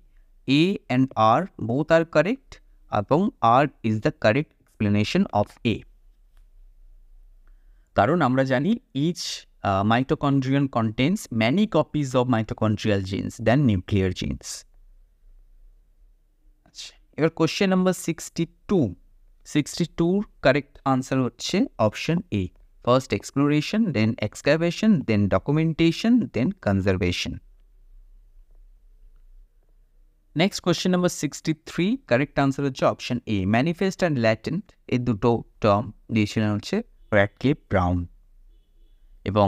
A and R both are correct এবং R is the correct explanation of A, কারণ আমরা জানি each mitochondrion contains many copies of mitochondrial genes than nuclear genes. এবার question number 62 correct answer হচ্ছে option A, first exploration, then excavation, then documentation, then conservation. Next question number 63 correct answer হচ্ছে option A, manifest and latent এই দুটো term দিয়েছিলেন হচ্ছে Radcliffe brown এবং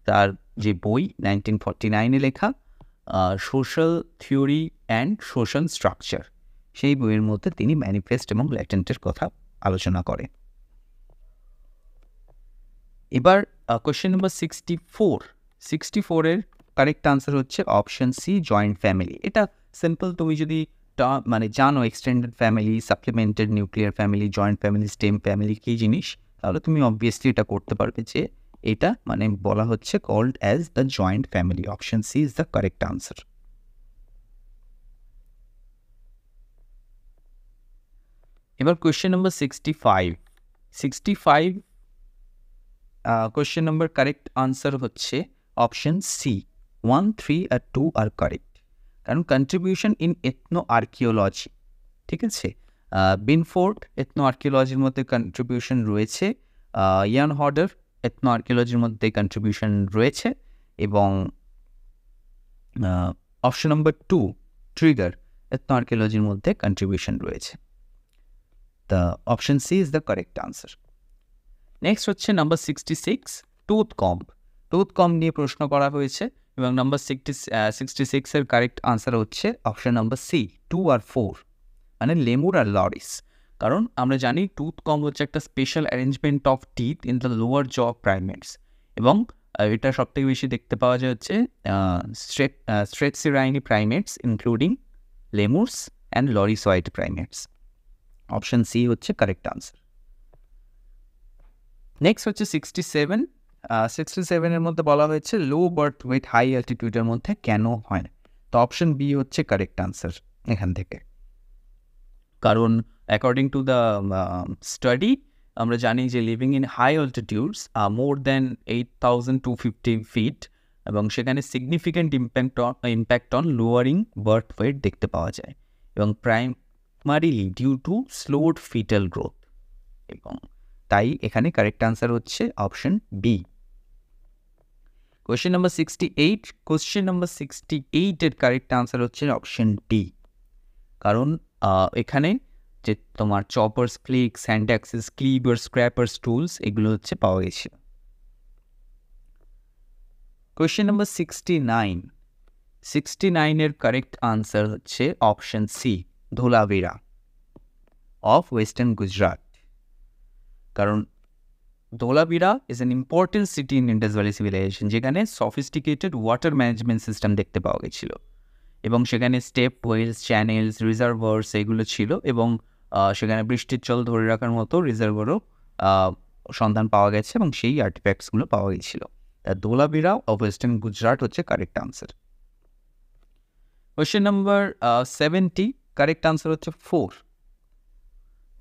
তার যে বই 1949-এ লেখা social theory and social structure, সেই বইয়ের মধ্যে তিনি ম্যানিফেস্ট এবং ল্যাটেন্টের কথা আলোচনা করেন। এবার কোয়েশ্চেন নাম্বার 64-এর কারেক্ট আনসার হচ্ছে অপশন সি, জয়েন্ট ফ্যামিলি। এটা সিম্পল, তুমি যদি মানে জানো extended family, supplemented nuclear family, joint family, stem family কী জিনিস, তাহলে তুমি অবভিয়াসলি এটা করতে পারবে যে এটা মানে বলা হচ্ছে called as the joint family. Option C is the correct answer. এবার question number 65 question number correct answer হচ্ছে অপশন সি, 1, 3 আর 2 আর কারেক্ট, কারণ কন্ট্রিবিউশন ইন এথনো আর্কিওলজি, ঠিক আছে, বিনফোর্ড এথনো আর্কিওলজির মধ্যে কন্ট্রিবিউশন রয়েছে, ইয়ান হর্ডার এথনো আর্কিওলজির মধ্যে কন্ট্রিবিউশন রয়েছে এবং অপশন নাম্বার 2 ট্রিগার এথনো আর্কিওলজির মধ্যে কন্ট্রিবিউশন রয়েছে। The option C is the correct answer. Next হচ্ছে নাম্বার 66, টুথ কম্ব নিয়ে প্রশ্ন করা হয়েছে এবং নাম্বার 66-এর কারেক্ট আনসার হচ্ছে অপশন নাম্বার সি, 2 আর 4 মানে লেমুর আর লরিস, কারণ আমরা জানি টুথ কম্ব হচ্ছে একটা special arrangement of teeth in the lower জ প্রাইমেটস এবং এটা সবথেকে বেশি দেখতে পাওয়া যায় হচ্ছে স্ট্রেটসিরাইনি primates including লেমুরস and লরিসয়েড primates. Option C হচ্ছে কারেক্ট আনসার। নেক্সট হচ্ছে 67 67 এর মধ্যে বলা হয়েছে লো বার্থ ওয়েট হাই অ্যালটিটিউডের মধ্যে কেন হয় না? তো অপশন বি হচ্ছে কারেক্ট আনসার এখান থেকে। কারণ অ্যাকর্ডিং টু দ্য স্টাডি আমরা জানি যে living in high altitudes more than 8,250 feet এবং সেখানে significant impact on lowering birth weight দেখতে পাওয়া যায় এবং primarily due to slowed fetal growth, এবং তাই এখানে কারেক্ট আনসার হচ্ছে option B. Question number 68, question number 68 এর কারেক্ট আনসার হচ্ছে অপশন ডি। কারণ এখানে যে তোমার choppers, flakes, hand axes, cleaver, scrapers tools এগুলো হচ্ছে পাওয়া গেছিল। কোয়েশ্চেন নাম্বার 69, 69 এর কারেক্ট আনসার হচ্ছে option C, Dholavira of western Gujarat. কারণ Dholavira is an important city in Indus Valley civilization, যেখানে সফিস্টিকেটেড ওয়াটার ম্যানেজমেন্ট সিস্টেম দেখতে পাওয়া গেছিল এবং সেখানে স্টেপ ওয়েলস, চ্যানেলস, রিজার্ভার্স এগুলো ছিল এবং সেখানে বৃষ্টির জল ধরে রাখার মতো রিজার্ভারও সন্ধান পাওয়া গেছে এবং সেই আর্টিফ্যাক্টসগুলো পাওয়া গেছিল। ধোলাভিরা অফ ওয়েস্টার্ন গুজরাট হচ্ছে correct answer. Question number 70, correct answer হচ্ছে 4,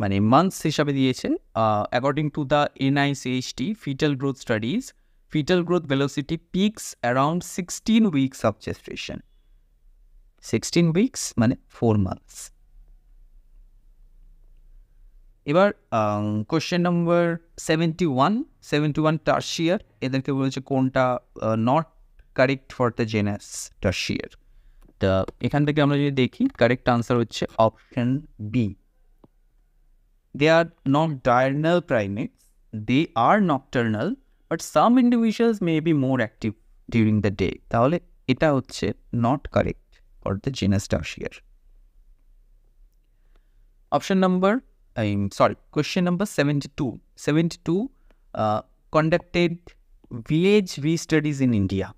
মানে মান্থস হিসাবে দিয়েছে। According to the NICHT fetal growth studies, fetal growth velocity peaks around 16 weeks of gestation. 16 weeks মানে 4 মান্থস। এবার কোয়েশ্চেন নাম্বার 71 টার্শিয়ার, এদেরকে বলেছে কোনটা not correct for the genus tarsier. তা এখান থেকে আমরা যদি দেখি কারেক্ট আনসার হচ্ছে option B. They are not diurnal primates, they are nocturnal, but some individuals may be more active during the day. তাহলে এটা হচ্ছে not correct for the genus Tarsier. Question number 72 conducted village re-studies in India.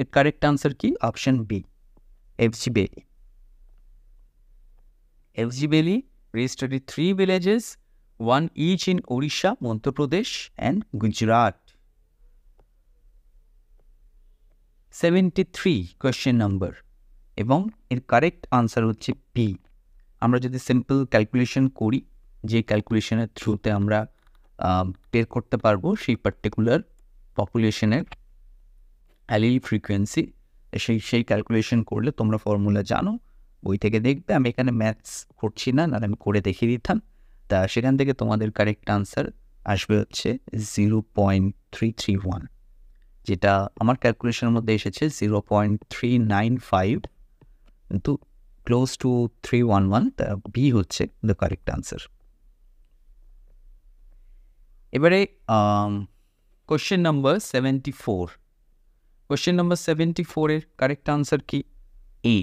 এর correct answer কি? Option B, F.G. Bailey. F.G. Bailey re-studied 3 villages, one each in Odisha, Madhya Pradesh and Gujarat. 73 question number, এবং এর correct answer হচ্ছে B. আমরা যদি simple calculation করি, যে ক্যালকুলেশনের থ্রুতে আমরা বের করতে পারবো সেই পার্টিকুলার পপুলেশনের অ্যালিল ফ্রিকোয়েন্সি, সেই ক্যালকুলেশন করলে তোমরা ফর্মুলা জানো, বই থেকে দেখবে। আমি এখানে ম্যাথস করছি না, আমি করে দেখিয়ে দিতাম। তা সেখান থেকে তোমাদের কারেক্ট আনসার আসবে হচ্ছে 0.331, যেটা আমার ক্যালকুলেশনের মধ্যে এসেছে 0.395, কিন্তু ক্লোজ টু 311। তা বি হচ্ছে দ্য কারেক্ট আনসার। এবারে কোয়েশ্চেন নাম্বার 74, কোয়েশ্চেন নাম্বার 74 এর কারেক্ট আনসার কি? এ,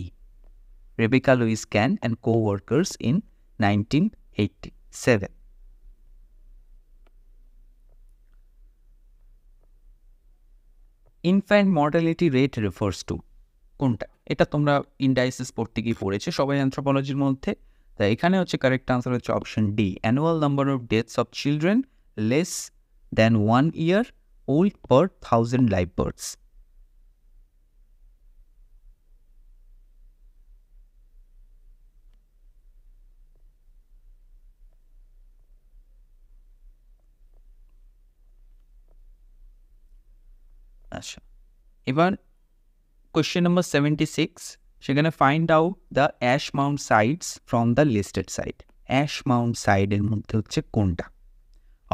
Rebecca Louise Cann and co-workers in 1987. Infant mortality rate refers to কোনটা? এটা তোমরা ইন্ডাইসিস পড়তে গিয়ে পড়েছে সবাই অ্যানথ্রোপোলজির মধ্যে। তাই এখানে হচ্ছে কারেক্ট আনসার হচ্ছে option D, annual number of deaths of children less than 1 year old per 1000 live births. আচ্ছা, এবার কোয়েশ্চেন নাম্বার 76, সেখানে find out the ash mound sites from the listed site. Ash mound সাইডের মধ্যে হচ্ছে কোনটা?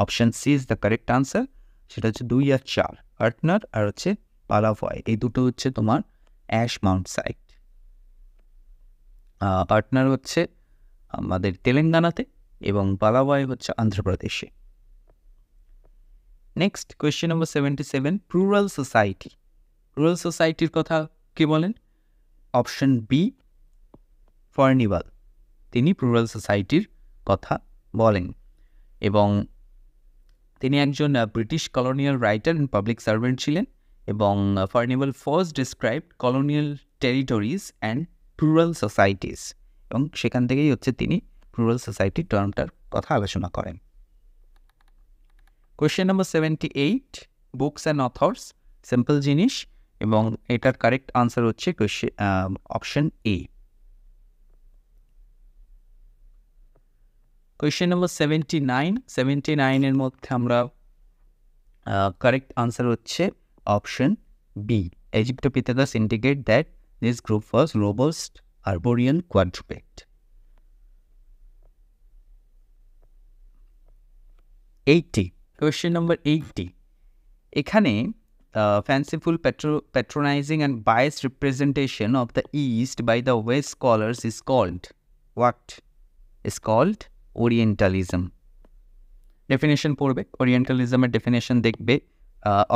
Option C is the correct answer, সেটা হচ্ছে 2 আর 4, আর্টনার আর হচ্ছে পালাভয়, এই দুটো হচ্ছে তোমার অ্যাশ মাউন্ট সাইট। আর্টনার হচ্ছে আমাদের তেলেঙ্গানাতে এবং পালাভয় হচ্ছে অন্ধ্রপ্রদেশে। Next question number 77, plural society. Plural সোসাইটির কথা কি বলেন? অপশন বি, ফার্নিভাল, তিনি প্লুরাল সোসাইটির কথা বলেন এবং তিনি একজন British colonial writer and public servant ছিলেন এবং Furnivall first described colonial territories and plural societies, এবং সেখান থেকেই হচ্ছে তিনি প্লুরাল সোসাইটি টার্মটার কথা আলোচনা করেন। Question number 78, books and authors, simple জিনিস, এবং এটার কারেক্ট আনসার হচ্ছে অপশন এ। কোয়েশ্চেন নাম্বার 79 এর মধ্যে আমরা কারেক্ট আনসার হচ্ছে option B. Egyptopithecus indicate that this group was robust arboreal quadruped. 80, question number 80, এখানে fanciful patronizing and biased representation of the East by the West scholars is called what? Is called Orientalism. Definition পড়বে, ওরিয়েন্টালিজমের definition দেখবে,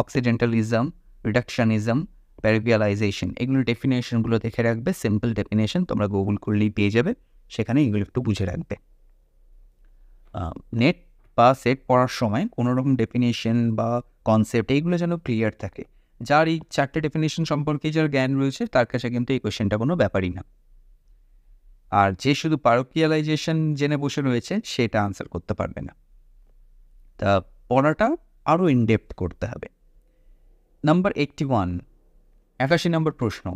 অক্সিডেন্টালিজম, রিডাকশনিজম, প্যারিভিয়ালাইজেশন, এগুলো ডেফিনেশনগুলো দেখে রাখবে। Simple definition তোমরা Google করলেই পেয়ে যাবে, সেখানে এগুলো একটু বুঝে রাখবে। নেট বা সেট পড়ার সময় কোনো রকম ডেফিনেশন বা কনসেপ্ট এইগুলো যেন ক্লিয়ার থাকে। যার এই 4টে ডেফিনেশন সম্পর্কে যার জ্ঞান রয়েছে তার কাছে কিন্তু এই কোয়েশ্চেনটা কোনো ব্যাপারই না। আর যে শুধু প্যারিভিয়ালাইজেশন জেনে বসে রয়েছে সেটা আনসার করতে পারবে না। তা পড়াটা আরও ইনডেপথ করতে হবে। নাম্বার 81, 81 নম্বর প্রশ্ন,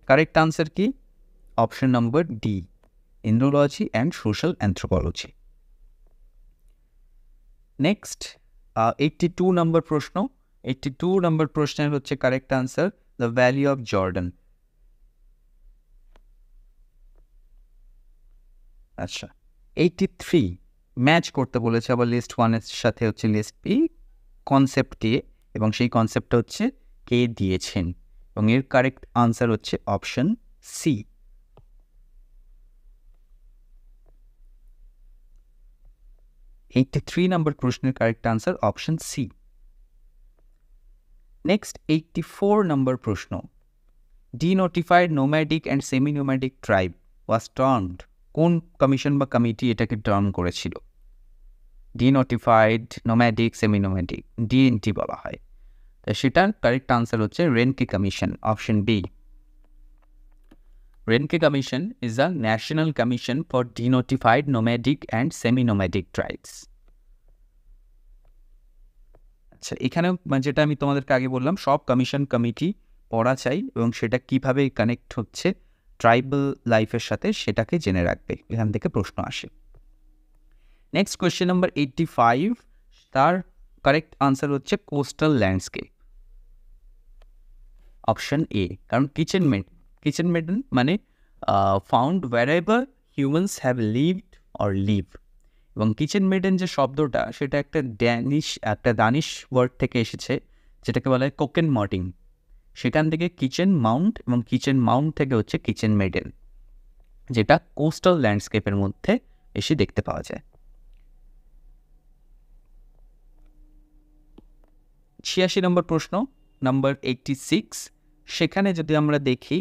কারেক্ট আনসার কি? অপশন নম্বর D, Indology and social anthropology. Next 82 নম্বর প্রশ্ন, 82 নম্বর প্রশ্নের হচ্ছে correct answer the valley of Jordan. আচ্ছা, 83 ম্যাচ করতে বলেছে আবার লিস্ট 1-এর সাথে হচ্ছে লিস্ট বি কনসেপ্ট দিয়ে, এবং সেই কনসেপ্টটা হচ্ছে কে দিয়েছেন, এবং এর কারেক্ট আনসার হচ্ছে অপশন সি। এইটি 83 নম্বর প্রশ্নের correct answer option C. Next 84 নম্বর প্রশ্ন, denotified nomadic and semi nomadic tribe was termed, কোন কমিশন বা কমিটি এটাকে টার্ম করেছিল? Denotified, nomadic, semi nomadic, DNT বলা হয়। তো সেটার কারেক্ট আনসার হচ্ছে Renke commission, option B. Renke commission is a national commission for denotified nomadic and semi nomadic tribes. আচ্ছা, এখানেও যেটা আমি তোমাদেরকে আগে বললাম, সব কমিশন কমিটি পড়া চাই এবং সেটা কিভাবে কানেক্ট হচ্ছে ট্রাইবাল লাইফের সাথে সেটাকে জেনে রাখবে, এখান থেকে প্রশ্ন আসে। নেক্সট কোয়েশ্চেন নাম্বার 85, তার কারেক্ট আনসার হচ্ছে কোস্টাল ল্যান্ডস্কেপ, অপশন এ। কারণ কিচেন মেডেন মানে found wherever humans have lived or live, এবং কিচেন মেডেন যে শব্দটা সেটা একটা দানিশ ওয়ার্ড থেকে এসেছে যেটাকে বলা হয় কোকেন মর্টিং, সেখান থেকে কিচেন মাউন্ট, এবং কিচেন মাউন্ট থেকে হচ্ছে কিচেন মেডেন, যেটা কোস্টাল ল্যান্ডস্কেপের মধ্যে এসে দেখতে পাওয়া যায়। 86 নম্বর প্রশ্ন, নাম্বার 86, সেখানে যদি আমরা দেখি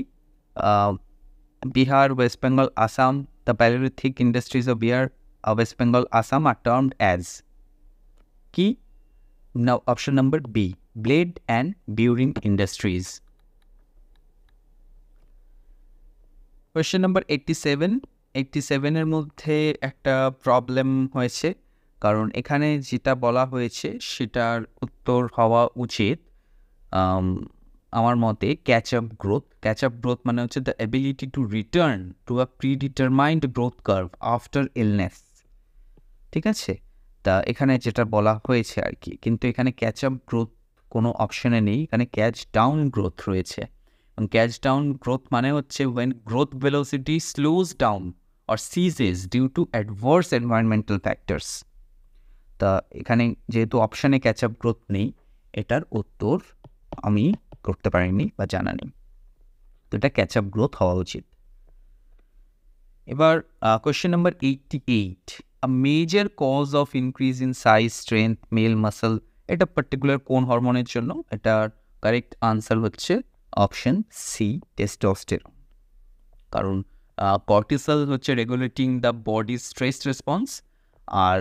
Bihar, West Bengal, Assam, the palaeolithic industries of Bihar, West Bengal, Assam are termed as কি? Now option number B, blade and burin industries. Question number 87 এর মধ্যে একটা প্রবলেম হয়েছে, কারণ এখানে যেটা বলা হয়েছে সেটার উত্তর হওয়া উচিত আমার মতে ক্যাচ আপ গ্রোথ মানে হচ্ছে the ability to return to a predetermined growth curve after illness. ঠিক আছে, তা এখানে যেটা বলা হয়েছে আর কি, কিন্তু এখানে ক্যাচ আপ গ্রোথ কোনো অপশনে নেই, এখানে ক্যাচ ডাউন গ্রোথ রয়েছে। এবং ক্যাচ ডাউন গ্রোথ মানে হচ্ছে when growth velocity slows down or ceases due to adverse environmental factors। তা এখানে যেহেতু অপশানে ক্যাচ আপ গ্রোথ নেই, এটার উত্তর আমি করতে পারিনি বা জানা নেই, তো এটা ক্যাচ আপ গ্রোথ হওয়া উচিত। এবার question number 88, a major cause of increase in size, strength, male muscle, এটা পার্টিকুলার কোন হরমোনের জন্য? এটার কারেক্ট আনসার হচ্ছে অপশন সি, টেস্টোস্টেরন। কারণ কর্টিসল হচ্ছে regulating the body stress response, আর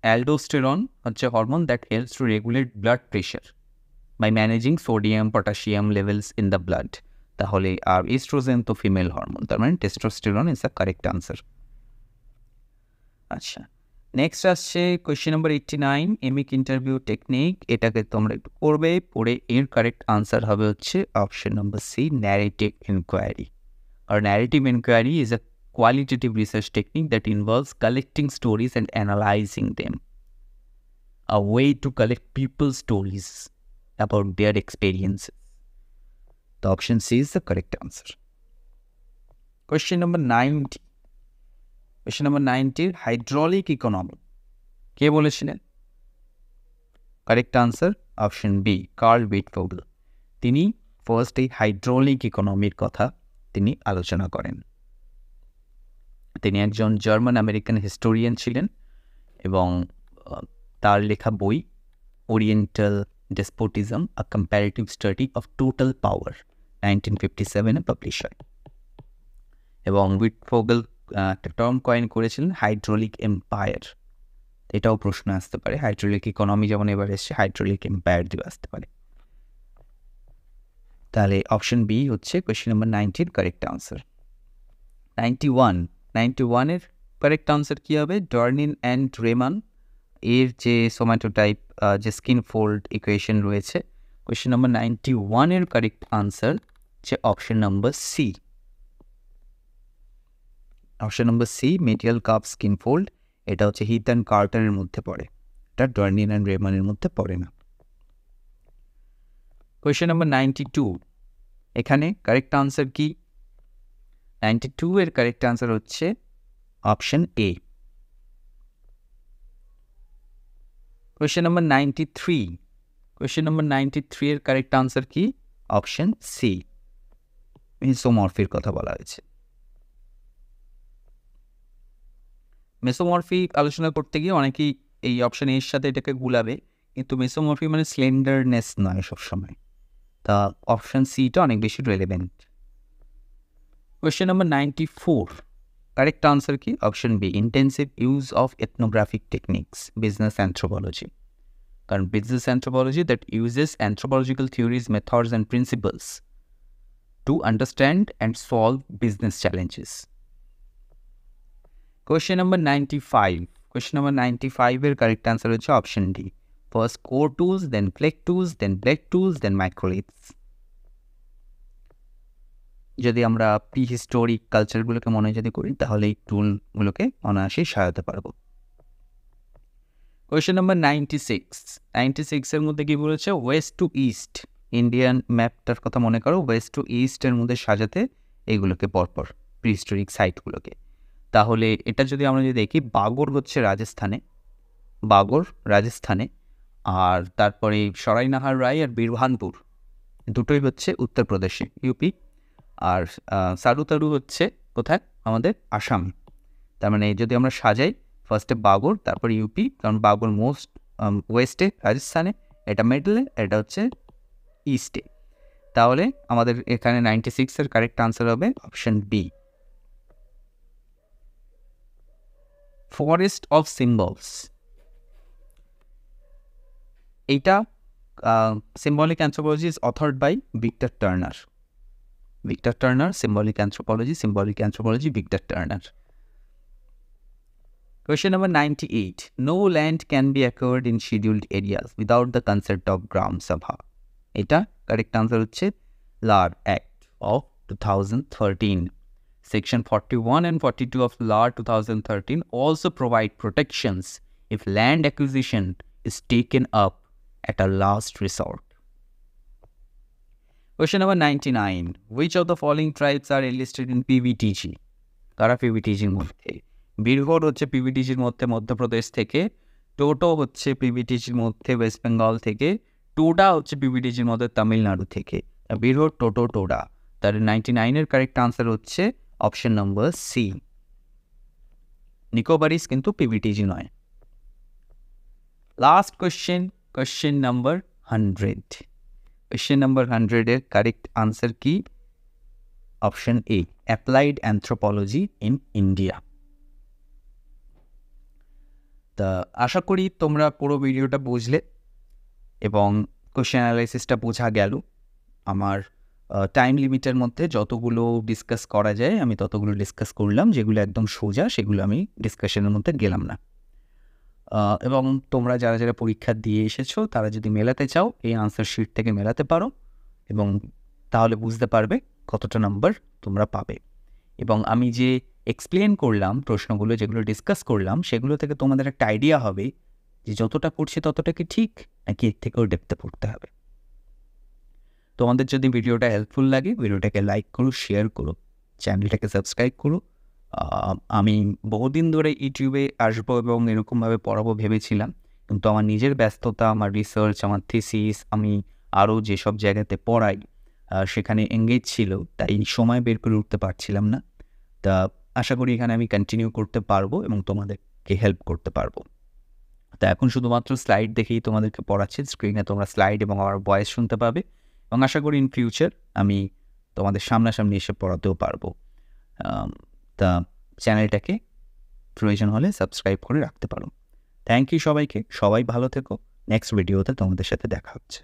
অ্যালডোস্টেরন হচ্ছে hormone that helps to regulate blood pressure by managing sodium potassium levels in the blood. তাহলে আর এস্ট্রোজেন তো ফিমেল হরমোন, তার মানে testosterone is the correct answer. আচ্ছা, নেক্সট আসছে question number 89, emic interview technique. এটাকে তোমরা একটু পড়বে, পড়ে এর কারেক্ট আনসার হবে হচ্ছে option number C, narrative inquiry. আর narrative inquiry is a qualitative research technique that involves collecting stories and analyzing them, a way to collect people's stories about their experiences. The option C is the correct answer. Question number 90. Question number 90, hydraulic economy. কে বলেছিলেন? Correct answer option B, Karl Wittfogel. তিনি first এই hydraulic ইকোনমির কথা তিনি আলোচনা করেন। তিনি একজন জার্মান আমেরিকান হিস্টোরিয়ান ছিলেন এবং তার লেখা বই oriental despotism, a comparative study of total power 1957-এ পাবলিশ হয়। এবং উইটফোগেল একটা টার্ম কয়েন করেছিলেন হাইড্রোলিক এম্পায়ার। এটাও প্রশ্ন আসতে পারে, হাইড্রোলিক ইকোনমি যেমন এবার এসছে, হাইড্রোলিক এম্পায়ার দিয়ে আসতে পারে। তাহলে অপশন বি হচ্ছে কোয়েশ্চেন নাম্বার 90-এর কারেক্ট আনসার। 91-এর কারেক্ট আনসার কী হবে? ডর্নিন অ্যান্ড রেমান এর যে সোম্যাটোটাইপ যে স্কিন ফোল্ড ইকুয়েশন রয়েছে, কোয়েশ্চেন নাম্বার 91-এর কারেক্ট আনসার হচ্ছে option number C. Option number C, medial calf skin fold. এটা হচ্ছে হিথ অ্যান্ড কার্টারের মধ্যে পড়ে, এটা ডর্নিন অ্যান্ড রেমানের মধ্যে পড়ে না। কোয়েশ্চেন নাম্বার 92, এখানে কারেক্ট আনসার কি? 92-এর কারেক্ট আনসার হচ্ছে option A. Question number 93, question number 93-এর কারেক্ট আনসার কি? অপশন সি, মেসোমরফির কথা বলা হয়েছে। মেসোমরফি আলোচনা করতে গিয়ে অনেকেই এই অপশন এর সাথে এটাকে গুলাবে, কিন্তু মেসোমরফি মানে স্লেন্ডারনেস নয় সবসময়। তা অপশন সিটা অনেক বেশি relevant. Question number 94, correct answer কি? Option B, intensive use of ethnographic techniques, business anthropology. কারণ business anthropology that uses anthropological theories, methods and principles to understand and solve business challenges. Question number 95, question number 95-এর correct answer হচ্ছে option D, first core tools, then flake tools, then blade tools, then microliths. যদি আমরা pre historic কালচারগুলোকে মনে যদি করি তাহলে এই টুলগুলোকে অনায়াসেই সহায়তা পারবো। কোয়েশ্চেন নাম্বার 96-এর মধ্যে কি বলেছে? ওয়েস্ট টু ইস্ট, ইন্ডিয়ান ম্যাপটার কথা মনে করো, ওয়েস্ট টু ইস্টের মধ্যে সাজাতে এইগুলোকে পরপর প্রি হিস্টোরিক সাইটগুলোকে। তাহলে এটা যদি আমরা যদি দেখি, বাগর হচ্ছে রাজস্থানে, বাগর রাজস্থানে, আর তারপরে সরাইনাহার রায় আর বীরভানপুর দুটোই হচ্ছে উত্তরপ্রদেশে, ইউপি। আর সারুতারু হচ্ছে কোথায়? আমাদের আসাম। তার মানে যদি আমরা সাজাই, ফার্স্টে বাগর, তারপর ইউপি, কারণ বাগর মোস্ট ওয়েস্টে রাজস্থানে, এটা মিডলে, এটা হচ্ছে ইস্টে। তাহলে আমাদের এখানে 96-এর কারেক্ট আনসার হবে option B, forest of symbols. এইটা symbolic anthropology is authored by Victor Turner. Victor Turner, symbolic anthropology, Victor Turner. Question number 98. No land can be acquired in scheduled areas without the consent of Gram Sabha. এটা correct answer হচ্ছে LAR Act of 2013. Section 41 and 42 of LAR 2013 also provide protections if land acquisition is taken up at a last resort. Question number 99. Which of the following tribes are enlisted in PVTG? কারা PVTGর মধ্যে? বীরভোর হচ্ছে PVTGর মধ্যে মধ্যপ্রদেশ থেকে, টোটো হচ্ছে PVTGর মধ্যে West Bengal থেকে, টোডা হচ্ছে PVTGর মধ্যে তামিলনাড়ু থেকে। বীরভোর, টোটো, টোডা। তার 99-এর কারেক্ট আনসার হচ্ছে অপশন নম্বর সি। নিকোবারিস কিন্তু PVTG নয়। Last question, question number 100। Question number 100-এর কারেক্ট আনসার কি? Option A, applied anthropology in India. তা আশা করি তোমরা পুরো ভিডিওটা বুঝলে এবং কোয়েশ্চেন অ্যানালাইসিসটা বোঝা গেল। আমার টাইম লিমিটের মধ্যে যতগুলো ডিসকাস করা যায় আমি ততগুলো ডিসকাস করলাম, যেগুলো একদম সোজা সেগুলো আমি ডিসকাশনের মধ্যে গেলাম না। এবং তোমরা যারা যারা পরীক্ষা দিয়ে এসেছো তারা যদি মেলাতে চাও এই আনসার শিট থেকে মেলাতে পারো এবং তাহলে বুঝতে পারবে কতটা নাম্বার তোমরা পাবে। এবং আমি যে এক্সপ্লেন করলাম প্রশ্নগুলো, যেগুলো ডিসকাস করলাম, সেগুলো থেকে তোমাদের একটা আইডিয়া হবে যে যতটা পড়ছি ততটা কি ঠিক নাকি এর থেকেও ডেপথে পড়তে হবে। তোমাদের যদি ভিডিওটা হেল্পফুল লাগে ভিডিওটাকে লাইক করো, শেয়ার করো, চ্যানেলটাকে সাবস্ক্রাইব করো। আমি বহুদিন ধরে ইউটিউবে আসবো এবং এরকমভাবে পড়াবো ভেবেছিলাম, কিন্তু আমার নিজের ব্যস্ততা, আমার রিসার্চ, আমার থিসিস, আমি আরও যেসব জায়গাতে পড়াই সেখানে এঙ্গেজ ছিল, তাই সময় বের করে উঠতে পারছিলাম না। তা আশা করি এখানে আমি কন্টিনিউ করতে পারবো এবং তোমাদেরকে হেল্প করতে পারবো। তা এখন শুধুমাত্র স্লাইড দেখেই তোমাদেরকে পড়াচ্ছি, স্ক্রিনে তোমরা স্লাইড এবং আমার ভয়েস শুনতে পাবে এবং আশা করি ইন ফিউচার আমি তোমাদের সামনাসামনি এসে পড়াতেও পারবো। তা চ্যানেলটাকে প্রয়োজন হলে সাবস্ক্রাইব করে রাখতে পারো। থ্যাংক ইউ সবাইকে, সবাই ভালো থেকো। নেক্সট ভিডিওতে তোমাদের সাথে দেখা হচ্ছে।